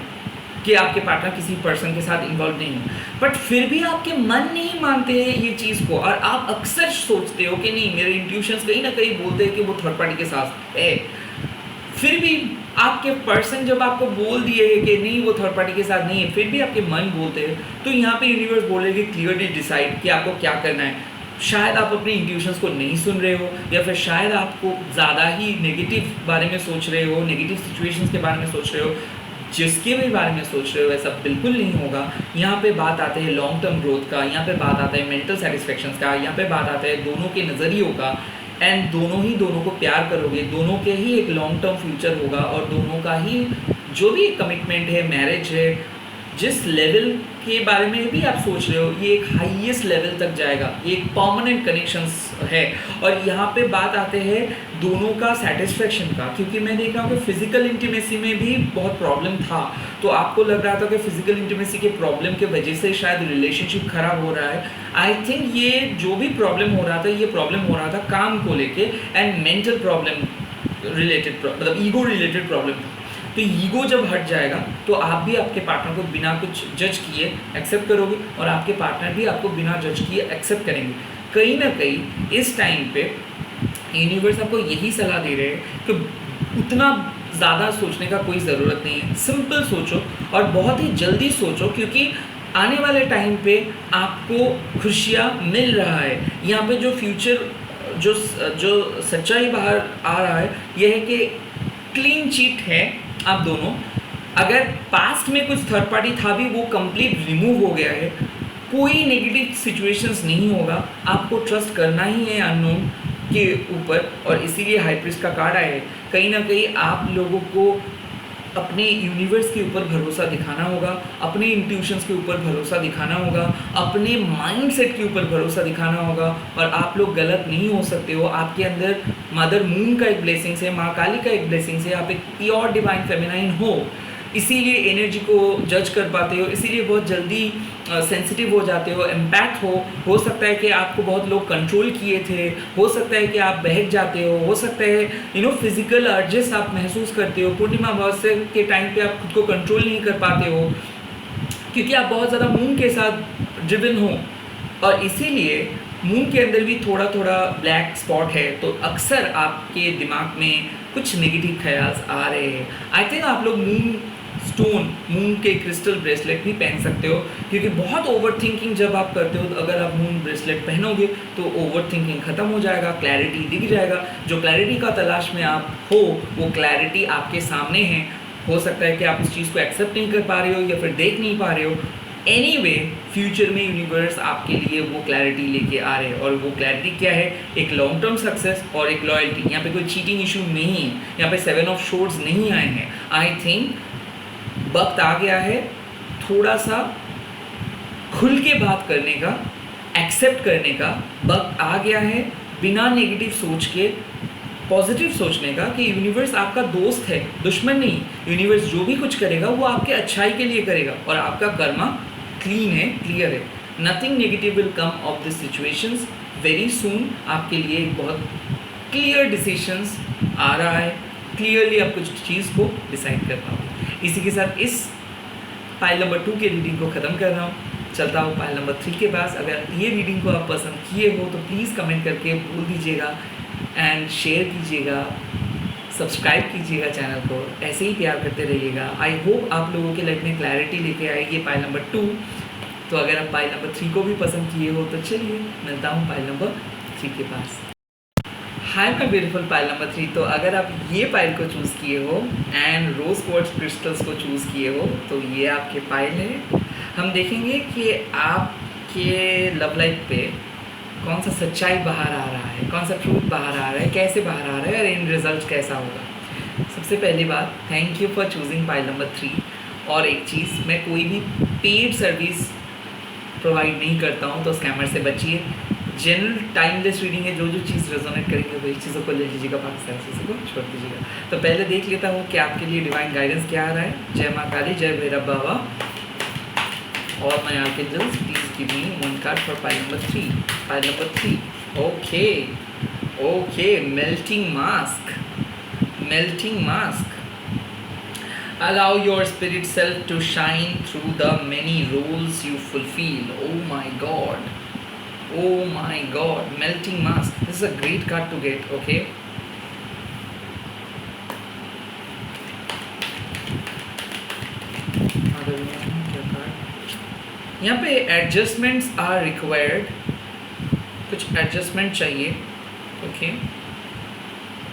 कि आपके पार्टनर किसी पर्सन के साथ इन्वॉल्व नहीं है, बट फिर भी आपके मन नहीं मानते हैं ये चीज़ को, और आप अक्सर सोचते हो कि नहीं, मेरे इंट्यूशंस कहीं ना कहीं बोलते हैं कि वो थर्ड पार्टी के साथ है। फिर भी आपके पर्सन जब आपको बोल दिए है कि नहीं वो थर्ड पार्टी के साथ नहीं है, फिर भी आपके मन बोलते हैं, तो यहाँ पे यूनिवर्स बोलेगी क्लियरली डिसाइड कि आपको क्या करना है। शायद आप अपने इंट्यूशंस को नहीं सुन रहे हो, या फिर शायद आपको ज़्यादा ही नेगेटिव बारे में सोच रहे हो, नेगेटिव सिचुएशंस के बारे में सोच रहे हो। जिसके भी बारे में सोच रहे हो ऐसा बिल्कुल नहीं होगा। यहाँ पे बात आते हैं लॉन्ग टर्म ग्रोथ का, यहाँ पे बात आता है मेंटल सेटिस्फेक्शन का, यहाँ पे बात आता है दोनों के नज़रियों का, एंड दोनों ही दोनों को प्यार करोगे, दोनों के ही एक लॉन्ग टर्म फ्यूचर होगा, और दोनों का ही जो भी कमिटमेंट है, मैरिज है, जिस लेवल के बारे में भी आप सोच रहे हो, ये एक हाईएस्ट लेवल तक जाएगा, ये एक परमानेंट कनेक्शंस है। और यहाँ पे बात आते हैं दोनों का सेटिस्फेक्शन का, क्योंकि मैं देख रहा हूँ कि फिजिकल इंटीमेसी में भी बहुत प्रॉब्लम था, तो आपको लग रहा था कि फिजिकल इंटीमेसी के प्रॉब्लम के वजह से शायद रिलेशनशिप खराब हो रहा है। आई थिंक ये जो भी प्रॉब्लम हो रहा था, ये प्रॉब्लम हो रहा था काम को लेके एंड मेंटल प्रॉब्लम रिलेटेड, मतलब ईगो रिलेटेड प्रॉब्लम था। तो ईगो जब हट जाएगा तो आप भी आपके पार्टनर को बिना कुछ जज किए एक्सेप्ट करोगे, और आपके पार्टनर भी आपको बिना जज किए एक्सेप्ट करेंगे। कहीं ना कहीं इस टाइम पे यूनिवर्स आपको यही सलाह दे रहे हैं कि उतना ज़्यादा सोचने का कोई ज़रूरत नहीं है, सिंपल सोचो और बहुत ही जल्दी सोचो, क्योंकि आने वाले टाइम पे आपको खुशियाँ मिल रहा है। यहाँ पे जो फ्यूचर जो सच्चाई बाहर आ रहा है यह है कि क्लीन चीट है आप दोनों। अगर पास्ट में कुछ थर्ड पार्टी था भी, वो कंप्लीट रिमूव हो गया है, कोई नेगेटिव सिचुएशंस नहीं होगा। आपको ट्रस्ट करना ही है अननोन के ऊपर, और इसीलिए हाई प्रीस्ट का कार्ड आया है। कहीं ना कहीं आप लोगों को अपने यूनिवर्स के ऊपर भरोसा दिखाना होगा, अपने इंट्यूशंस के ऊपर भरोसा दिखाना होगा, अपने माइंडसेट के ऊपर भरोसा दिखाना होगा। और आप लोग गलत नहीं हो सकते हो। आपके अंदर मदर मून का एक ब्लेसिंग है, माँ काली का एक ब्लेसिंग है, आप एक प्योर डिवाइन फेमिनाइन हो, इसीलिए एनर्जी को जज कर पाते हो, इसीलिए बहुत जल्दी सेंसिटिव हो जाते हो, इम्पैक्ट हो सकता है कि आपको बहुत लोग कंट्रोल किए थे, हो सकता है कि आप बहक जाते हो सकता है फिजिकल अर्जेस आप महसूस करते हो। पूर्णिमा अमावस्या के टाइम पे आप खुद को कंट्रोल नहीं कर पाते हो, क्योंकि आप बहुत ज़्यादा मून के साथ ड्रिवन हो, और इसीलिए मून के अंदर भी थोड़ा थोड़ा ब्लैक स्पॉट है, तो अक्सर आपके दिमाग में कुछ नेगेटिव ख्याल आ रहे हैं। आई थिंक आप लोग मून स्टोन, मून के क्रिस्टल ब्रेसलेट भी पहन सकते हो, क्योंकि बहुत ओवर थिंकिंग जब आप करते हो, तो अगर आप मून ब्रेसलेट पहनोगे तो ओवर थिंकिंग ख़त्म हो जाएगा, क्लैरिटी दिख जाएगा। जो क्लैरिटी का तलाश में आप हो, वो क्लैरिटी आपके सामने है। हो सकता है कि आप उस चीज़ को एक्सेप्ट नहीं कर पा रहे हो या फिर देख नहीं पा रहे हो। एनीवे, फ्यूचर में यूनिवर्स आपके लिए वो क्लैरिटी लेके आ रहे हैं, और वो क्लैरिटी क्या है? एक लॉन्ग टर्म सक्सेस और एक लॉयल्टी। यहाँ पे कोई चीटिंग इशू नहीं है, यहाँ पे 7 ऑफ शोर्ड्स नहीं आए हैं। आई थिंक वक्त आ गया है थोड़ा सा खुल के बात करने का, एक्सेप्ट करने का वक्त आ गया है, बिना नेगेटिव सोच के पॉजिटिव सोचने का, कि यूनिवर्स आपका दोस्त है, दुश्मन नहीं। यूनिवर्स जो भी कुछ करेगा वो आपके अच्छाई के लिए करेगा, और आपका कर्मा क्लीन है, क्लियर है। Nothing negative will come of this situations very soon. आपके लिए एक बहुत क्लियर डिसीशंस आ रहा है, क्लियरली आप कुछ चीज़ को डिसाइड कर पाओगे। इसी के साथ इस पाइल नंबर 2 के रीडिंग को ख़त्म कर रहा हूँ, चलता हूँ पाइल नंबर 3 के पास। अगर ये रीडिंग को आप पसंद किए हो तो प्लीज़ कमेंट करके बोल दीजिएगा, एंड शेयर कीजिएगा, सब्सक्राइब कीजिएगा चैनल को, ऐसे ही प्यार करते रहिएगा। आई होप आप लोगों के लाइफ में क्लैरिटी लेके आएगी पाइल नंबर 2। तो अगर आप पाइल नंबर 3 को भी पसंद किए हो तो चलिए मिलता हूँ पाइल नंबर 3 के पास। Hi my beautiful pile number 3। तो अगर आप ये पाइल को चूज़ किए हो एंड रोज़ क्वार्ट्ज क्रिस्टल्स को चूज़ किए हो, तो ये आपके पाइल है। हम देखेंगे कि आपके लव लाइफ पे कौन सा सच्चाई बाहर आ रहा है, कौन सा ट्रूथ बाहर आ रहा है, कैसे बाहर आ रहा है, और इन रिजल्ट कैसा होगा। सबसे पहली बात, thank you for choosing pile number 3। और एक चीज़, मैं कोई भी पेड सर्विस प्रोवाइड नहीं करता हूँ, तो स्कैमर से बचिए। जनरल टाइमलेस रीडिंग है, जो जो चीज़ रेजोनेट करेंगे वही चीज़ों को ले लीजिएगा, बाकी सारी चीज़ों को छोड़ दीजिएगा। तो पहले देख लेता हूँ कि आपके लिए डिवाइन गाइडेंस क्या आ रहा है। जय माँ काली, जय भैरव बाबा, और my archangels please give me one card for pile number 3। Pile number 3, okay, melting mask, melting mask. Allow your spirit self to shine through the many roles you fulfill. Oh my God. Oh my God. Melting mask. This is a great card to get, okay? यहाँ पे adjustments are required, कुछ adjustment चाहिए, okay?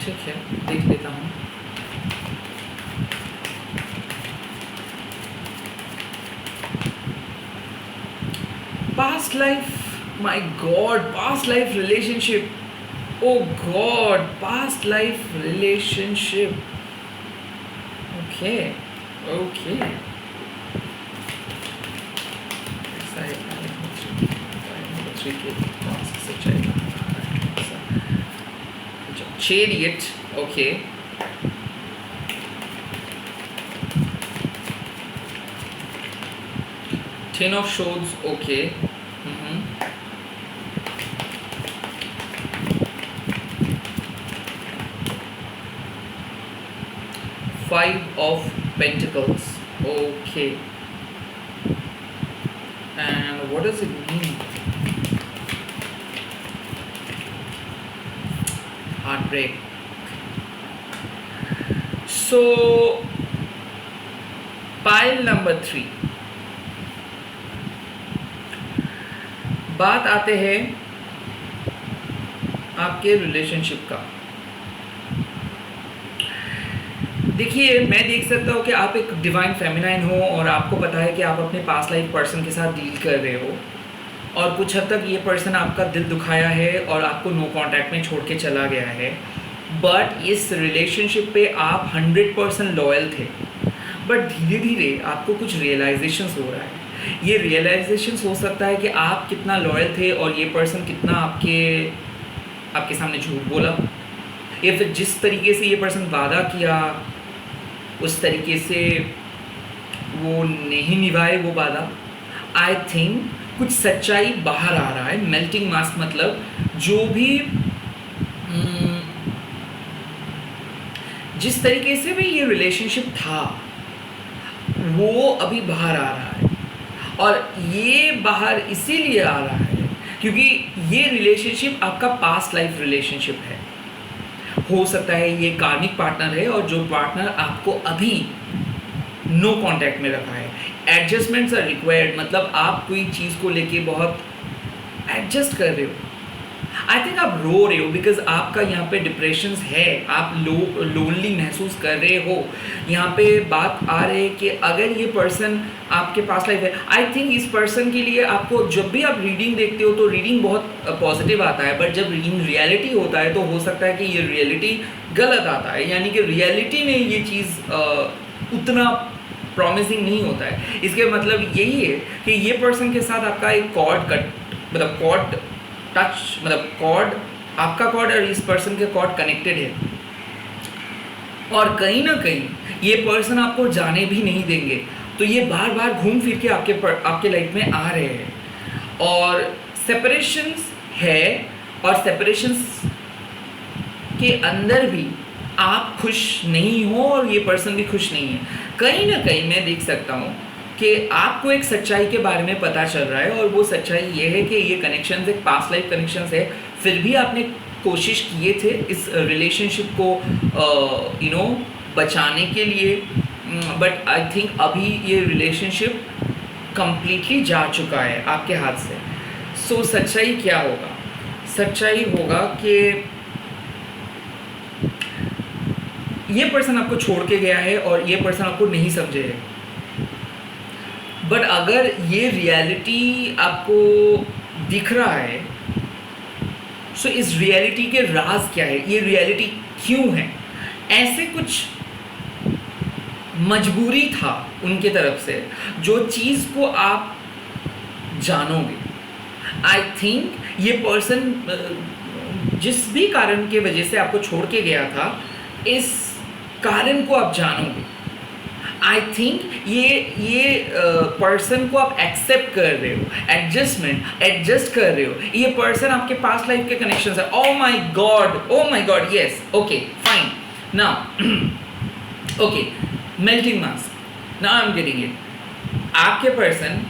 ठीक है, देख लेता हूँ। Past life, my God, past life relationship. Oh God, past life relationship. Okay. 3 के लिए कौन सी सच्चाई बता रहा है? Chariot, okay, Ten of Swords, okay. Five of Pentacles, okay. And what does it mean? Heartbreak. So, pile number 3. बात आते हैं आपके रिलेशनशिप का। देखिए, मैं देख सकता हूँ कि आप एक डिवाइन फेमिनाइन हो और आपको पता है कि आप अपने पास्ट लाइफ पर्सन के साथ डील कर रहे हो और कुछ हद तक ये पर्सन आपका दिल दुखाया है और आपको नो कांटेक्ट में छोड़ के चला गया है। बट इस रिलेशनशिप पे आप 100% लॉयल थे, बट धीरे धीरे आपको कुछ रियलाइजेशंस हो रहा है। ये रियलाइजेशंस हो सकता है कि आप कितना लॉयल थे और ये पर्सन कितना आपके सामने झूठ बोला, या फिर जिस तरीके से ये पर्सन वादा किया उस तरीके से वो नहीं निभाए वो वादा। आई थिंक कुछ सच्चाई बाहर आ रहा है। मेल्टिंग मास्क मतलब जो भी जिस तरीके से भी ये रिलेशनशिप था वो अभी बाहर आ रहा है, और ये बाहर इसीलिए आ रहा है क्योंकि ये रिलेशनशिप आपका पास्ट लाइफ रिलेशनशिप है। हो सकता है ये कार्मिक पार्टनर है और जो पार्टनर आपको अभी नो कांटेक्ट में रखा है। एडजस्टमेंट्स आर रिक्वायर्ड, मतलब आप कोई चीज़ को लेके बहुत एडजस्ट कर रहे हो। आई थिंक आप रो रहे हो बिकॉज आपका यहाँ पे डिप्रेशंस है, आप लोनली महसूस कर रहे हो। यहाँ पे बात आ रही है कि अगर ये पर्सन आपके पास लाइफ है, आई थिंक इस पर्सन के लिए आपको जब भी आप रीडिंग देखते हो तो रीडिंग बहुत पॉजिटिव आता है, बट जब रीडिंग रियलिटी होता है तो हो सकता है कि ये रियलिटी गलत आता है, यानी कि रियलिटी में ये चीज़ उतना प्रॉमिसिंग नहीं होता है। इसके मतलब यही है कि ये पर्सन के साथ आपका एक कॉर्ड टच, मतलब कॉर्ड, आपका कॉर्ड और इस पर्सन के कॉर्ड कनेक्टेड है, और कहीं ना कहीं ये पर्सन आपको जाने भी नहीं देंगे। तो ये बार बार घूम फिर के आपके लाइफ में आ रहे हैं, और सेपरेशंस है, और सेपरेशंस के अंदर भी आप खुश नहीं हो और ये पर्सन भी खुश नहीं है। कहीं ना कहीं मैं देख सकता हूँ कि आपको एक सच्चाई के बारे में पता चल रहा है, और वो सच्चाई ये है कि ये कनेक्शंस एक पास्ट लाइफ कनेक्शंस है। फिर भी आपने कोशिश किए थे इस रिलेशनशिप को बचाने के लिए, बट आई थिंक अभी ये रिलेशनशिप कंप्लीटली जा चुका है आपके हाथ से। सो सच्चाई क्या होगा? सच्चाई होगा कि ये पर्सन आपको छोड़ के गया है और ये पर्सन आपको नहीं समझे है। बट अगर ये रियलिटी आपको दिख रहा है, सो इस रियलिटी के राज क्या है, ये रियलिटी क्यों है? ऐसे कुछ मजबूरी था उनके तरफ से जो चीज़ को आप जानोगे। आई थिंक ये पर्सन जिस भी कारण के वजह से आपको छोड़ के गया था, इस कारण को आप जानोगे। आई थिंक ये पर्सन को आप एक्सेप्ट कर रहे हो, एडजस्ट कर रहे हो। ये पर्सन आपके पास्ट लाइफ के कनेक्शन है। Oh my God, yes, okay fine, now okay, melting mask, now I am getting it. आपके पर्सन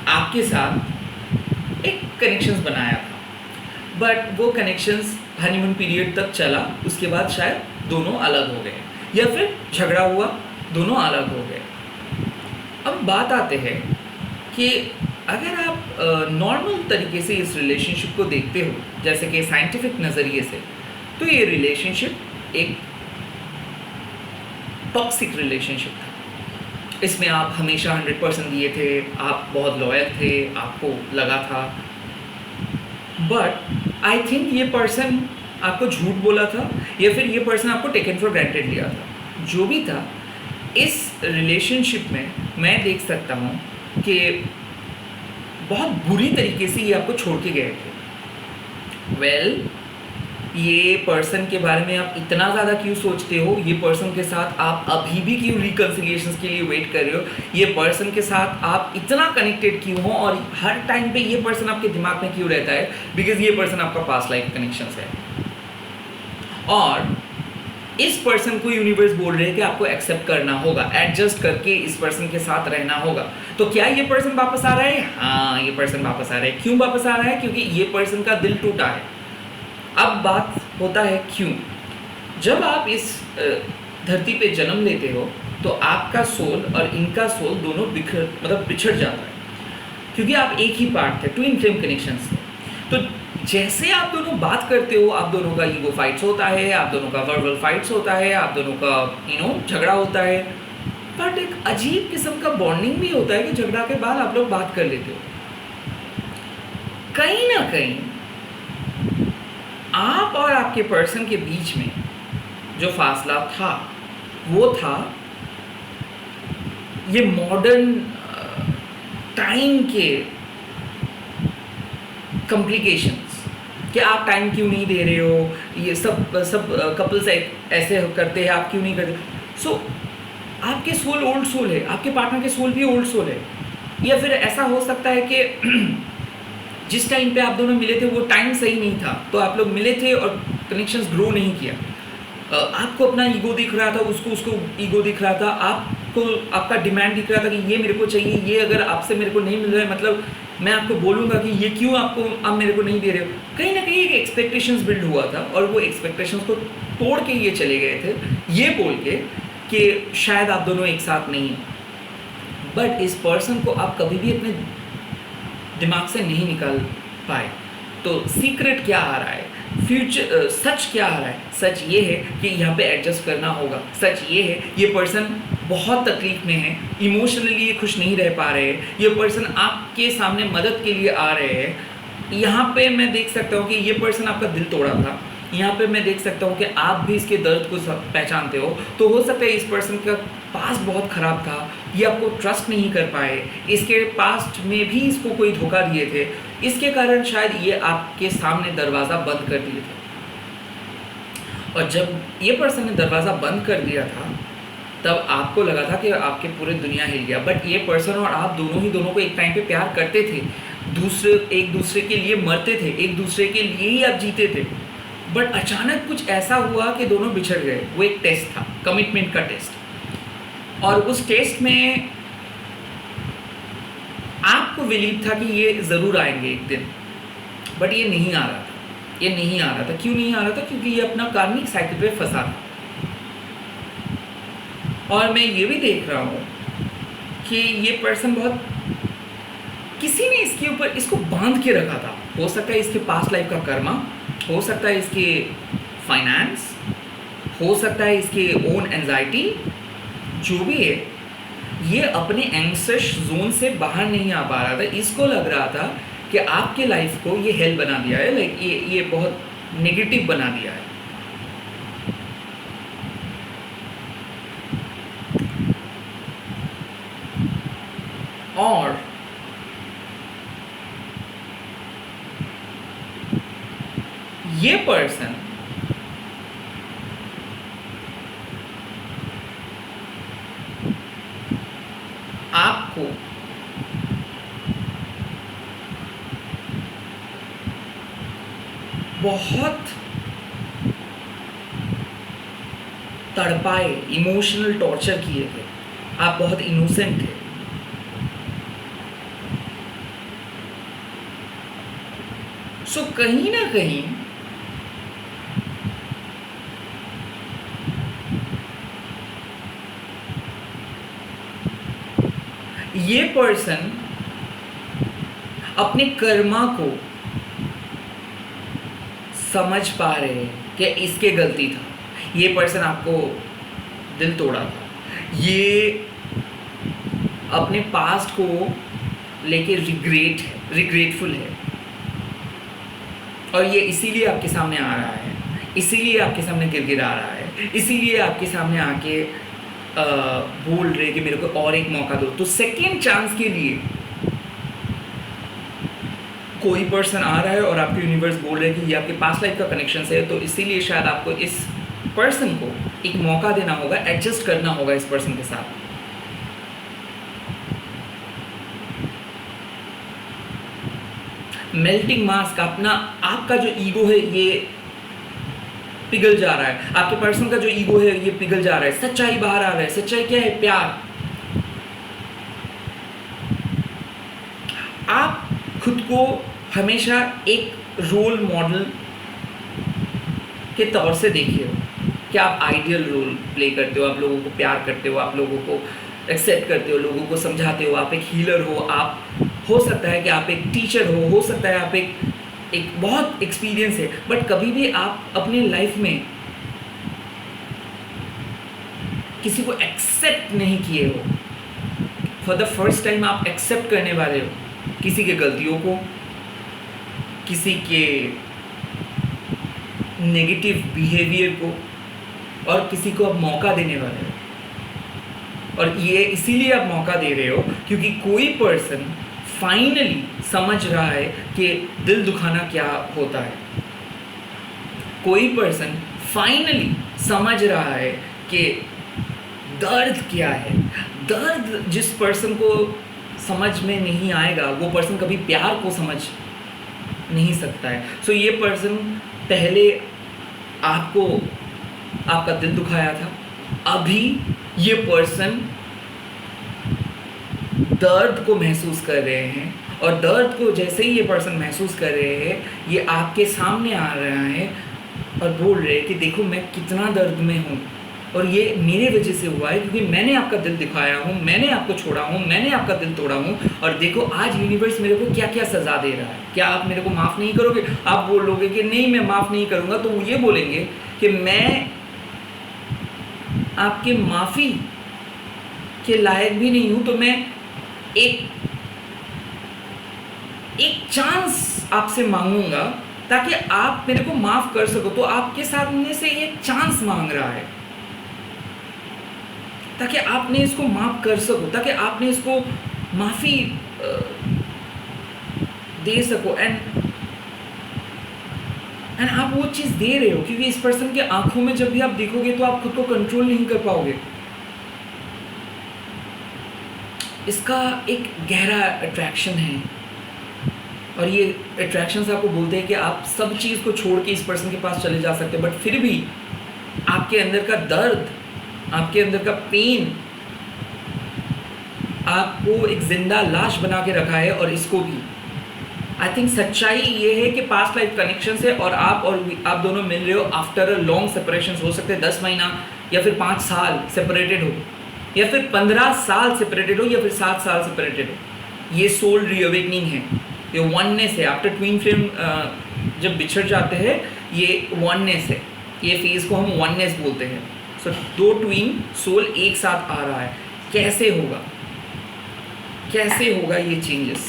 आपके साथ एक कनेक्शंस बनाया था, बट वो कनेक्शंस हनीमून पीरियड तक चला, उसके बाद शायद दोनों अलग हो गए, या फिर झगड़ा हुआ, दोनों अलग हो गए। अब बात आते हैं कि अगर आप नॉर्मल तरीके से इस रिलेशनशिप को देखते हो, जैसे कि साइंटिफिक नज़रिए से, तो ये रिलेशनशिप एक टॉक्सिक रिलेशनशिप था। इसमें आप हमेशा 100% दिए थे, आप बहुत लॉयल थे, आपको लगा था, बट आई थिंक ये पर्सन आपको झूठ बोला था, या फिर ये पर्सन आपको टेकन फॉर ग्रांटेड लिया था। जो भी था, इस रिलेशनशिप में मैं देख सकता हूँ कि बहुत बुरी तरीके से ये आपको छोड़ के गए थे। वेल, ये पर्सन के बारे में आप इतना ज़्यादा क्यों सोचते हो? ये पर्सन के साथ आप अभी भी क्यों रिकन्सिलिएशन के लिए वेट कर रहे हो? ये पर्सन के साथ आप इतना कनेक्टेड क्यों हो और हर टाइम पे ये पर्सन आपके दिमाग में क्यों रहता है? बिकॉज ये पर्सन आपका पास्ट लाइफ कनेक्शन है और इस पर्सन को यूनिवर्स बोल रहे हैं कि आपको एक्सेप्ट करना होगा, एडजस्ट करके इस पर्सन के साथ रहना होगा। तो क्या ये पर्सन वापस आ रहा है? हाँ, ये पर्सन वापस आ रहा है। क्यों वापस आ रहा है? क्योंकि ये पर्सन का दिल टूटा है। अब बात होता है क्यों। जब आप इस धरती पे जन्म लेते हो तो आपका सोल और इनका सोल दोनों बिछड़ जाता है, क्योंकि आप एक ही पार्ट थे, ट्विन फ्लेम कनेक्शन से। तो जैसे आप दोनों बात करते हो, आप दोनों का ईगो फाइट्स होता है, आप दोनों का वर्बल फाइट्स होता है, आप दोनों का झगड़ा होता है, बट एक अजीब किस्म का बॉन्डिंग भी होता है कि झगड़ा के बाद आप लोग बात कर लेते हो। कहीं ना कहीं आप और आपके पर्सन के बीच में जो फासला था वो था ये मॉडर्न टाइम के कॉम्प्लिकेशंस, कि आप टाइम क्यों नहीं दे रहे हो, ये सब कपल्स ऐसे करते हैं, आप क्यों नहीं करते। सो आपके सोल ओल्ड सोल है, आपके पार्टनर के सोल भी ओल्ड सोल है। या फिर ऐसा हो सकता है कि जिस टाइम पे आप दोनों मिले थे वो टाइम सही नहीं था, तो आप लोग मिले थे और कनेक्शंस ग्रो नहीं किया। आपको अपना ईगो दिख रहा था, उसको ईगो दिख रहा था, आपको आपका डिमांड दिख रहा था कि ये मेरे को चाहिए, ये अगर आपसे मेरे को नहीं मिल रहा है मतलब मैं आपको बोलूँगा कि ये क्यों आप मेरे को नहीं दे रहे हो। कहीं ना कहीं एक एक्सपेक्टेशंस बिल्ड हुआ था और वो एक्सपेक्टेशंस को तोड़ के ये चले गए थे, ये बोल के कि शायद आप दोनों एक साथ नहीं हो। बट इस पर्सन को आप कभी भी अपने दिमाग से नहीं निकाल पाए। तो सीक्रेट क्या आ रहा है, फ्यूचर सच क्या आ रहा है? सच ये है कि यहाँ पे एडजस्ट करना होगा। सच ये है ये पर्सन बहुत तकलीफ में है, इमोशनली ये खुश नहीं रह पा रहे हैं, ये पर्सन आपके सामने मदद के लिए आ रहे हैं। यहाँ पे मैं देख सकता हूँ कि ये पर्सन आपका दिल तोड़ा था, यहाँ पे मैं देख सकता हूँ कि आप भी इसके दर्द को पहचानते हो। तो हो सकता है इस पर्सन का पास्ट बहुत ख़राब था, ये आपको ट्रस्ट नहीं कर पाए, इसके पास्ट में भी इसको कोई धोखा दिए थे, इसके कारण शायद ये आपके सामने दरवाज़ा बंद कर दिए थे। और जब ये पर्सन ने दरवाज़ा बंद कर दिया था तब आपको लगा था कि आपके पूरे दुनिया हिल गया। बट ये पर्सन और आप दोनों को एक टाइम पे प्यार करते थे, एक दूसरे के लिए मरते थे, एक दूसरे के लिए ही आप जीते थे। बट अचानक कुछ ऐसा हुआ कि दोनों बिछड़ गए। वो एक टेस्ट था, कमिटमेंट का टेस्ट। और उस टेस्ट में आपको बिलीव था कि ये ज़रूर आएंगे एक दिन, बट ये नहीं आ रहा था। ये नहीं आ रहा था। क्यों नहीं आ रहा था? क्योंकि ये अपना कार्मिक साइकिल पे फंसा था। और मैं ये भी देख रहा हूँ कि ये पर्सन बहुत, किसी ने इसके ऊपर इसको बांध के रखा था। हो सकता है इसके पास्ट लाइफ का कर्मा, हो सकता है इसके फाइनेंस, हो सकता है इसके ओन एंजाइटी, जो भी है ये अपने एंग्जियस जोन से बाहर नहीं आ पा रहा था। इसको लग रहा था कि आपके लाइफ को ये हेल बना दिया है, लाइक ये बहुत नेगेटिव बना दिया है। और ये पर्सन आपको बहुत तड़पाए, इमोशनल टॉर्चर किए थे। आप बहुत इनोसेंट थे। सो कहीं ना कहीं ये पर्सन अपने कर्मा को समझ पा रहे हैं कि इसके गलती था। ये पर्सन आपको दिल तोड़ा था। ये अपने पास्ट को लेके रिग्रेटफुल है और ये इसीलिए आपके सामने आ रहा है, इसीलिए आपके सामने गिड़गिड़ा रहा है, इसीलिए आपके सामने आके बोल रहे कि मेरे को और एक मौका दो। तो सेकेंड चांस के लिए कोई पर्सन आ रहा है और आपके यूनिवर्स बोल रहे हैं कि ये आपके पास्ट लाइफ का कनेक्शन है, तो इसीलिए शायद आपको इस पर्सन को एक मौका देना होगा, एडजस्ट करना होगा इस पर्सन के साथ। मेल्टिंग मास्क, अपना आपका जो ईगो है ये पिघल जा रहा है, आपके पर्सन का जो ईगो है ये पिघल जा रहा है, सच्चाई बाहर आ रहा है। सच्चाई क्या है? प्यार। आप खुद को हमेशा एक रोल मॉडल के तौर से देखिए हो कि आप आइडियल रोल प्ले करते हो, आप लोगों को प्यार करते हो, आप लोगों को एक्सेप्ट करते हो, लोगों को समझाते हो, आप एक हीलर हो, आप हो सकता है कि आप एक टीचर हो सकता है आप एक बहुत एक्सपीरियंस है, बट कभी भी आप अपने लाइफ में किसी को एक्सेप्ट नहीं किए हो। फॉर द फर्स्ट टाइम आप एक्सेप्ट करने वाले हो किसी के गलतियों को, किसी के नेगेटिव बिहेवियर को, और किसी को आप मौका देने वाले हो। और ये इसीलिए आप मौका दे रहे हो क्योंकि कोई पर्सन फाइनली समझ रहा है कि दिल दुखाना क्या होता है। कोई पर्सन फाइनली समझ रहा है कि दर्द क्या है। दर्द जिस पर्सन को समझ में नहीं आएगा वो पर्सन कभी प्यार को समझ नहीं सकता है। सो ये पर्सन पहले आपको आपका दिल दुखाया था, अभी ये पर्सन दर्द को महसूस कर रहे हैं, और दर्द को जैसे ही ये पर्सन महसूस कर रहे हैं ये आपके सामने आ रहा है और बोल रहे हैं कि देखो मैं कितना दर्द में हूँ, और ये मेरे वजह से हुआ है क्योंकि मैंने आपका दिल दिखाया हूँ, मैंने आपको छोड़ा हूँ, मैंने आपका दिल तोड़ा हूँ, और देखो आज यूनिवर्स मेरे को क्या क्या सज़ा दे रहा है। क्या आप मेरे को माफ़ नहीं करोगे? आप बोलोगे कि नहीं मैं माफ़ नहीं करूँगा, तो वो ये बोलेंगे कि मैं आपके माफ़ी के लायक भी नहीं हूँ, तो मैं एक चांस आपसे मांगूंगा ताकि आप मेरे को माफ़ कर सको। तो आपके सामने से एक चांस मांग रहा है ताकि आपने इसको माफ़ कर सको, ताकि आपने इसको माफ़ी दे सको। एंड आप वो चीज़ दे रहे हो क्योंकि इस पर्सन के आंखों में जब भी आप देखोगे तो आप खुद को कंट्रोल नहीं कर पाओगे। इसका एक गहरा अट्रैक्शन है, और ये अट्रैक्शंस आपको बोलते हैं कि आप सब चीज़ को छोड़ के इस पर्सन के पास चले जा सकते हैं, बट फिर भी आपके अंदर का दर्द, आपके अंदर का पेन आपको एक जिंदा लाश बना के रखा है। और इसको भी आई थिंक सच्चाई ये है कि पास्ट लाइफ कनेक्शन से और आप दोनों मिल रहे हो आफ्टर अ लॉन्ग सेपरेशन। हो सकते हैं 10 महीना या फिर 5 साल सेपरेटेड हो, या फिर 15 साल सेपरेटेड हो, या फिर 7 साल सेपरेटेड हो। ये सोल रीअवेकनिंग है, ये वननेस है। आफ्टर ट्विन फ्लेम जब बिछड़ जाते हैं ये वननेस है, ये फेज को हम वननेस बोलते हैं। सो 2 ट्विन सोल एक साथ आ रहा है। कैसे होगा, कैसे होगा ये चेंजेस,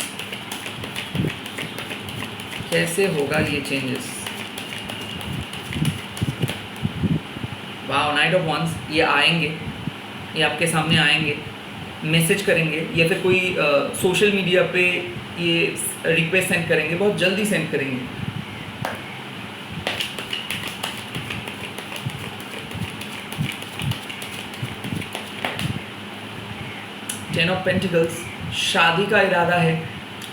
कैसे होगा ये changes? Wow, knight of wands, ये आएंगे, ये आपके सामने आएंगे, मैसेज करेंगे, या फिर कोई सोशल मीडिया पे ये रिक्वेस्ट सेंड करेंगे, बहुत जल्दी सेंड करेंगे। टेन ऑफ पेंटिकल्स, शादी का इरादा है,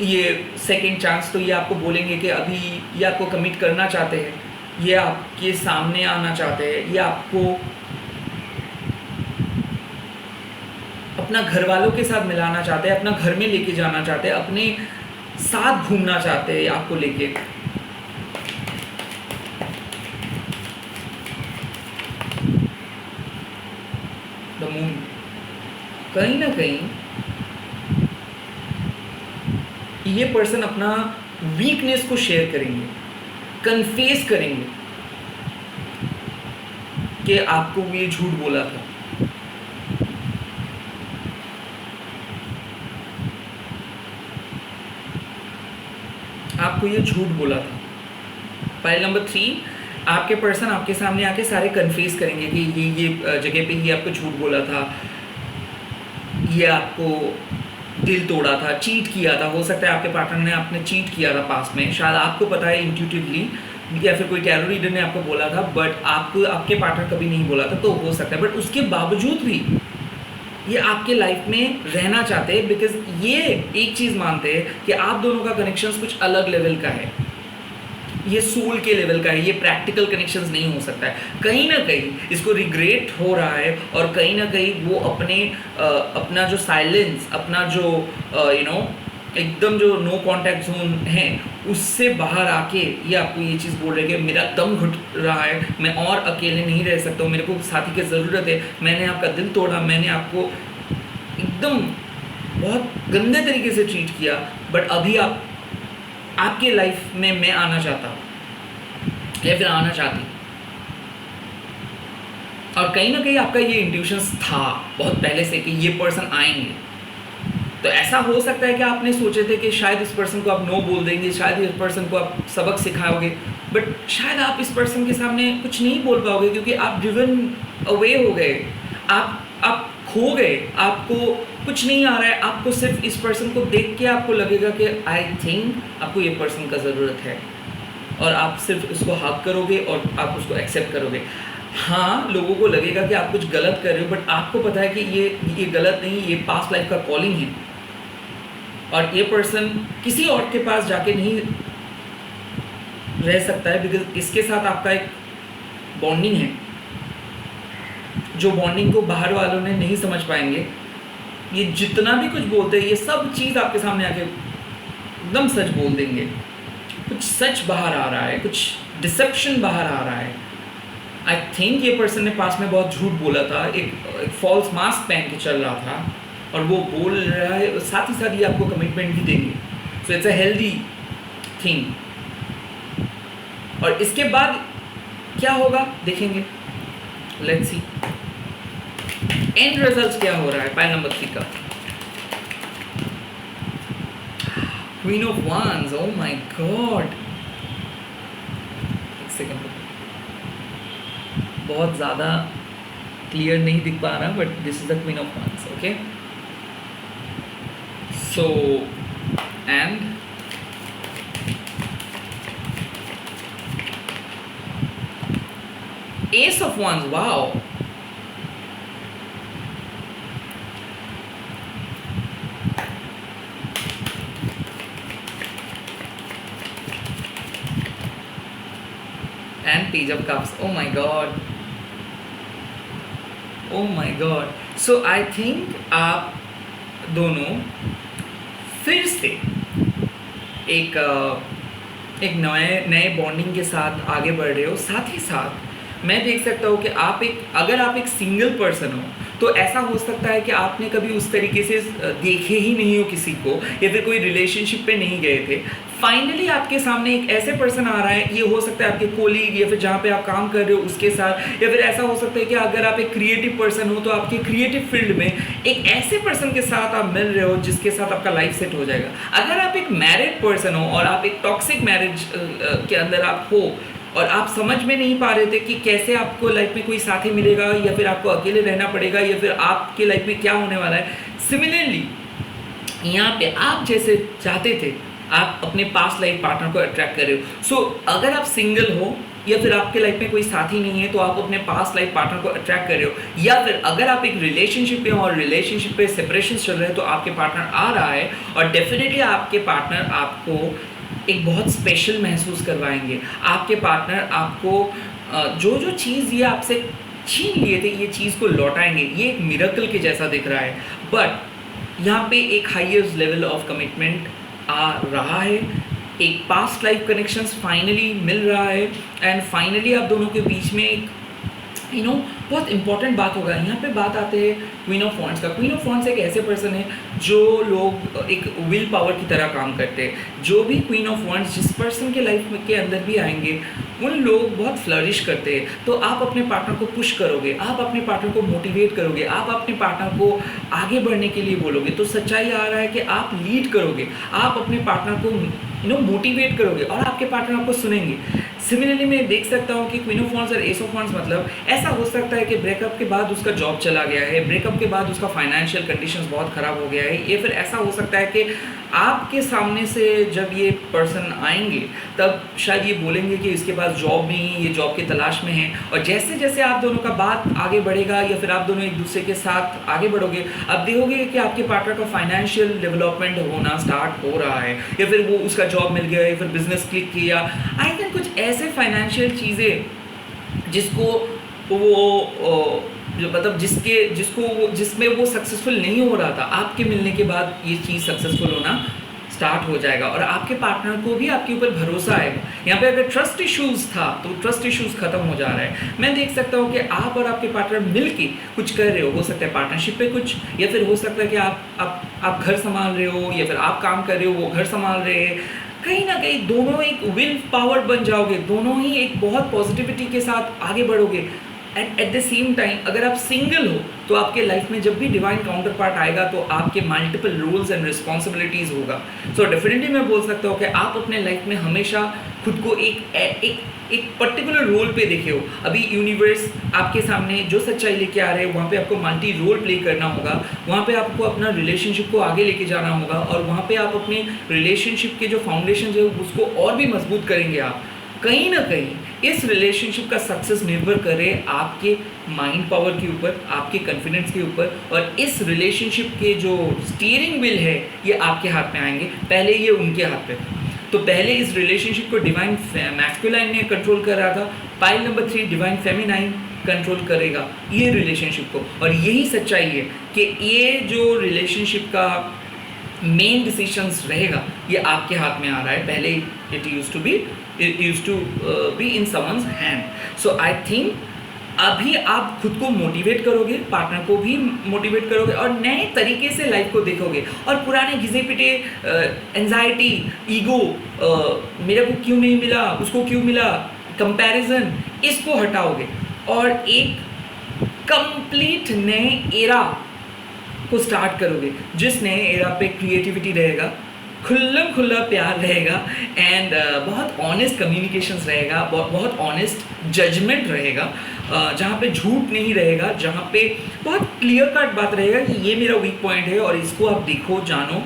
ये सेकंड चांस। तो ये आपको बोलेंगे कि अभी ये आपको कमिट करना चाहते हैं, ये आपके सामने आना चाहते हैं, ये आपको अपना घर वालों के साथ मिलाना चाहते हैं, अपना घर में लेके जाना चाहते हैं, अपने साथ घूमना चाहते हैं आपको लेके। द मून, कहीं ना कहीं ये पर्सन अपना वीकनेस को शेयर करेंगे, कन्फेस करेंगे कि आपको ये झूठ बोला था। आपको ये झूठ बोला था। फाइल नंबर 3, आपके पर्सन आपके सामने आके सारे कन्फेस करेंगे कि ये जगह पे ही आपको झूठ बोला था, ये आपको दिल तोड़ा था, चीट किया था, हो सकता है आपके पार्टनर ने आपने चीट किया था पास्ट में, शायद आपको पता है इंट्यूटिवली, या फिर कोई टैरो रीडर ने आपको बोला था, बट आपको आपके पार्टनर कभी नहीं बोला था, तो हो सकता है। बट उसके बावजूद भी ये आपके लाइफ में रहना चाहते हैं, बिकॉज ये एक चीज़ मानते हैं कि आप दोनों का कनेक्शन कुछ अलग लेवल का है, ये सोल के लेवल का है, ये प्रैक्टिकल कनेक्शंस नहीं हो सकता है। कहीं ना कहीं इसको रिग्रेट हो रहा है, और कहीं ना कहीं वो अपना जो साइलेंस, अपना जो एकदम जो नो कांटेक्ट जोन है, उससे बाहर आके ये आपको ये चीज़ बोल रहे हैं कि मेरा दम घुट रहा है, मैं और अकेले नहीं रह सकता हूँ, मेरे को साथी की ज़रूरत है, मैंने आपका दिल तोड़ा, मैंने आपको एकदम बहुत गंदे तरीके से ट्रीट किया, बट अभी आपके लाइफ में मैं आना चाहता हूँ या फिर आना चाहती। और कहीं ना कहीं आपका ये इंट्यूशंस था बहुत पहले से कि ये पर्सन आएंगे। तो ऐसा हो सकता है कि आपने सोचे थे कि शायद इस पर्सन को आप नो बोल देंगे, शायद इस पर्सन को आप सबक सिखाओगे, बट शायद आप इस पर्सन के सामने कुछ नहीं बोल पाओगे, क्योंकि आप ड्रिवन अवे हो गए, आप खो गए, आपको कुछ नहीं आ रहा है, आपको सिर्फ इस पर्सन को देख के आपको लगेगा कि आई थिंक आपको ये पर्सन का ज़रूरत है, और आप सिर्फ उसको हक करोगे और आप उसको एक्सेप्ट करोगे। हाँ, लोगों को लगेगा कि आप कुछ गलत कर रहे हो, बट आपको पता है कि ये गलत नहीं, ये पास्ट लाइफ का कॉलिंग है, और ये पर्सन किसी और के पास जाके नहीं रह सकता है, बिकॉज इसके साथ आपका एक बॉन्डिंग है, जो बॉन्डिंग को बाहर वालों ने नहीं समझ पाएंगे। ये जितना भी कुछ बोलते हैं, ये सब चीज़ आपके सामने आके एकदम सच बोल देंगे, कुछ सच बाहर आ रहा है, कुछ डिसेप्शन बाहर आ रहा है। आई थिंक ये पर्सन ने पास में बहुत झूठ बोला था, एक फॉल्स मास्क पहन के चल रहा था, और वो बोल रहा है, साथ ही साथ ये आपको कमिटमेंट भी देंगे। So it's a healthy thing. और इसके बाद क्या होगा देखेंगे, लेट्स सी एंड रिजल्ट्स क्या हो रहा है पाइल नंबर 3 का। Queen of wands, oh my God, एक सेकंड, बहुत ज़्यादा क्लियर नहीं दिख पा रहा, but this is the queen of wands, okay. So and S of wands, wow, and page of cups, oh my god, oh my god। so I think आप दोनों फिर से एक नए बॉन्डिंग के साथ आगे बढ़ रहे हो। साथ ही साथ मैं देख सकता हूँ कि अगर आप एक सिंगल पर्सन हो, तो ऐसा हो सकता है कि आपने कभी उस तरीके से देखे ही नहीं हो किसी को, या फिर कोई रिलेशनशिप पे नहीं गए थे। फाइनली आपके सामने एक ऐसे पर्सन आ रहा है, ये हो सकता है आपके कोलीग, या फिर जहाँ पे आप काम कर रहे हो उसके साथ, या फिर ऐसा हो सकता है कि अगर आप एक क्रिएटिव पर्सन हो तो आपके क्रिएटिव फील्ड में एक ऐसे पर्सन के साथ आप मिल रहे हो जिसके साथ आपका लाइफ सेट हो जाएगा। अगर आप एक मैरिड पर्सन हो और आप एक टॉक्सिक मैरिज के अंदर आप हो, और आप समझ में नहीं पा रहे थे कि कैसे आपको लाइफ में कोई साथी मिलेगा, या फिर आपको अकेले रहना पड़ेगा, या फिर आपके लाइफ में क्या होने वाला है, सिमिलरली यहाँ पे आप जैसे चाहते थे, आप अपने पास्ट लाइफ पार्टनर को अट्रैक्ट कर रहे हो। सो अगर आप सिंगल हो, या फिर आपके लाइफ में कोई साथी नहीं है, तो आप अपने पास्ट लाइफ पार्टनर को अट्रैक्ट कर रहे हो, या फिर अगर आप एक रिलेशनशिप पे हो और रिलेशनशिप पे सेपरेशन चल रहे हैं, तो आपके पार्टनर आ रहा है, और डेफिनेटली आपके पार्टनर आपको एक बहुत स्पेशल महसूस करवाएंगे। आपके पार्टनर आपको जो चीज़ ये आपसे छीन लिए थे, ये चीज़ को लौटाएंगे। ये एक मिरेकल के जैसा दिख रहा है, बट यहाँ पे एक हाईएस्ट लेवल ऑफ कमिटमेंट आ रहा है, एक पास्ट लाइफ कनेक्शंस फाइनली मिल रहा है, एंड फाइनली आप दोनों के बीच में एक बहुत इंपॉर्टेंट बात होगा। यहाँ पे बात आते हैं क्वीन ऑफ वॉन्ड्स का। क्वीन ऑफ वॉन्ड्स एक ऐसे पर्सन है जो लोग एक विल पावर की तरह काम करते हैं। जो भी क्वीन ऑफ वॉन्ड्स जिस पर्सन के लाइफ के अंदर भी आएंगे, उन लोग बहुत फ्लरिश करते हैं। तो आप अपने पार्टनर को पुश करोगे, आप अपने पार्टनर को मोटिवेट करोगे, आप अपने पार्टनर को आगे बढ़ने के लिए बोलोगे। तो सच्चाई आ रहा है कि आप लीड करोगे, आप अपने पार्टनर को मोटिवेट करोगे, और आपके पार्टनर आपको सुनेंगे। सिमिलरली मैं देख सकता हूँ कि क्वीन ऑफ वॉन्ड्स और एस ऑफ वॉन्ड्स मतलब ऐसा हो सकता है कि ब्रेकअप के बाद उसका जॉब चला गया है, ब्रेकअप के बाद उसका फाइनेंशियल कंडीशंस बहुत ख़राब हो गया है, या फिर ऐसा हो सकता है कि आपके सामने से जब ये पर्सन आएंगे तब शायद ये बोलेंगे कि इसके पास जॉब नहीं है, ये जॉब की तलाश में है, और जैसे जैसे आप दोनों का बात आगे बढ़ेगा या फिर आप दोनों एक दूसरे के साथ आगे बढ़ोगे, आप देखोगे कि आपके पार्टनर का फाइनेंशियल डेवलपमेंट होना स्टार्ट हो रहा है, या फिर वो उसका जॉब मिल गया, या फिर बिजनेस क्लिक किया। आई थिंक कुछ ऐसे फाइनेंशियल चीज़ें जिसको वो जो मतलब जिसमें वो सक्सेसफुल नहीं हो रहा था, आपके मिलने के बाद ये चीज़ सक्सेसफुल होना स्टार्ट हो जाएगा, और आपके पार्टनर को भी आपके ऊपर भरोसा आएगा। यहाँ पे अगर ट्रस्ट इश्यूज़ था तो ट्रस्ट इश्यूज़ खत्म हो जा रहा है। मैं देख सकता हूँ कि आप और आपके पार्टनर मिलके कुछ कर रहे हो सकता है पार्टनरशिप पे कुछ, या फिर हो सकता है कि आप घर संभाल रहे हो, या फिर आप काम कर रहे हो, वो घर संभाल रहे हैं। कहीं ना कहीं दोनों एक विल पावर बन जाओगे, दोनों ही एक बहुत पॉजिटिविटी के साथ आगे बढ़ोगे। एट द सेम टाइम अगर आप सिंगल हो तो आपके लाइफ में जब भी डिवाइन काउंटर पार्ट आएगा तो आपके मल्टीपल रोल्स एंड रिस्पॉन्सिबिलिटीज़ होगा। सो डेफिनेटली मैं बोल सकता हूँ कि आप अपने लाइफ में हमेशा खुद को एक पर्टिकुलर रोल पे देखे हो। अभी यूनिवर्स आपके सामने जो सच्चाई लेके आ रहे हैं वहाँ पे आपको मल्टी रोल प्ले करना होगा, वहाँ पे आपको अपना रिलेशनशिप को आगे लेके जाना होगा, और वहाँ पे आप अपने रिलेशनशिप के जो फाउंडेशन है उसको और भी मजबूत करेंगे। आप कहीं ना कहीं इस रिलेशनशिप का सक्सेस निर्भर करे आपके माइंड पावर के ऊपर, आपके कॉन्फिडेंस के ऊपर, और इस रिलेशनशिप के जो स्टीयरिंग व्हील है ये आपके हाथ में आएंगे, पहले ये उनके हाथ पे था। तो पहले इस रिलेशनशिप को डिवाइन मैस्कुलाइन ने कंट्रोल कर रहा था, pile number 3 divine feminine control करेगा ये रिलेशनशिप को। और यही सच्चाई है कि ये जो रिलेशनशिप का मेन डिसीजंस रहेगा ये आपके हाथ में आ रहा है। पहले it used to be in someone's hand. So I think अभी आप खुद को मोटिवेट करोगे, पार्टनर को भी मोटिवेट करोगे, और नए तरीके से लाइफ को देखोगे, और पुराने घिसे पिटे एंजाइटी, ईगो, मेरे को क्यों नहीं मिला, उसको क्यों मिला, कंपैरिजन, इसको हटाओगे और एक कंप्लीट नए एरा को स्टार्ट करोगे, जिस नए एरा पे क्रिएटिविटी रहेगा, खुल्लम खुल्ला प्यार रहेगा, एंड बहुत ऑनेस्ट कम्युनिकेशंस रहेगा, बहुत ऑनेस्ट जजमेंट रहेगा, जहाँ पे झूठ नहीं रहेगा, जहाँ पे बहुत क्लियर कट बात रहेगा कि ये मेरा वीक पॉइंट है और इसको आप देखो, जानो।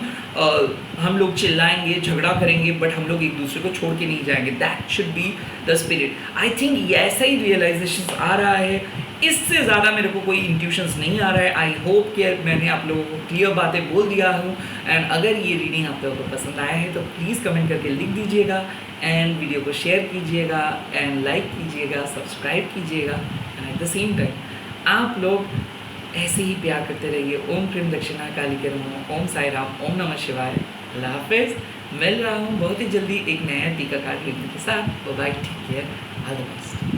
हम लोग चिल्लाएंगे, झगड़ा करेंगे, बट हम लोग एक दूसरे को छोड़ के नहीं जाएंगे। That should be the spirit. I think ऐसा ही रियलाइजेशन आ रहा है, इससे ज़्यादा मेरे को कोई इंट्यूशंस नहीं आ रहा है। आई होप कि मैंने आप लोगों को क्लियर बातें बोल दिया हूँ, एंड अगर ये रीडिंग आप लोगों को पसंद आया है तो प्लीज़ कमेंट करके लिख दीजिएगा, एंड वीडियो को शेयर कीजिएगा, एंड लाइक कीजिएगा, सब्सक्राइब कीजिएगा, and at the same time आप लोग ऐसे ही प्यार करते रहिए। ओम क्रीम दक्षिणा काली के नमः, ओम साई राम, ओम नमः शिवाय। अल्लाह हाफिज़। मिल रहा हूँ बहुत ही जल्दी एक नया टीका कार्ड रीडिंग के साथ। Bye, take care, all the best.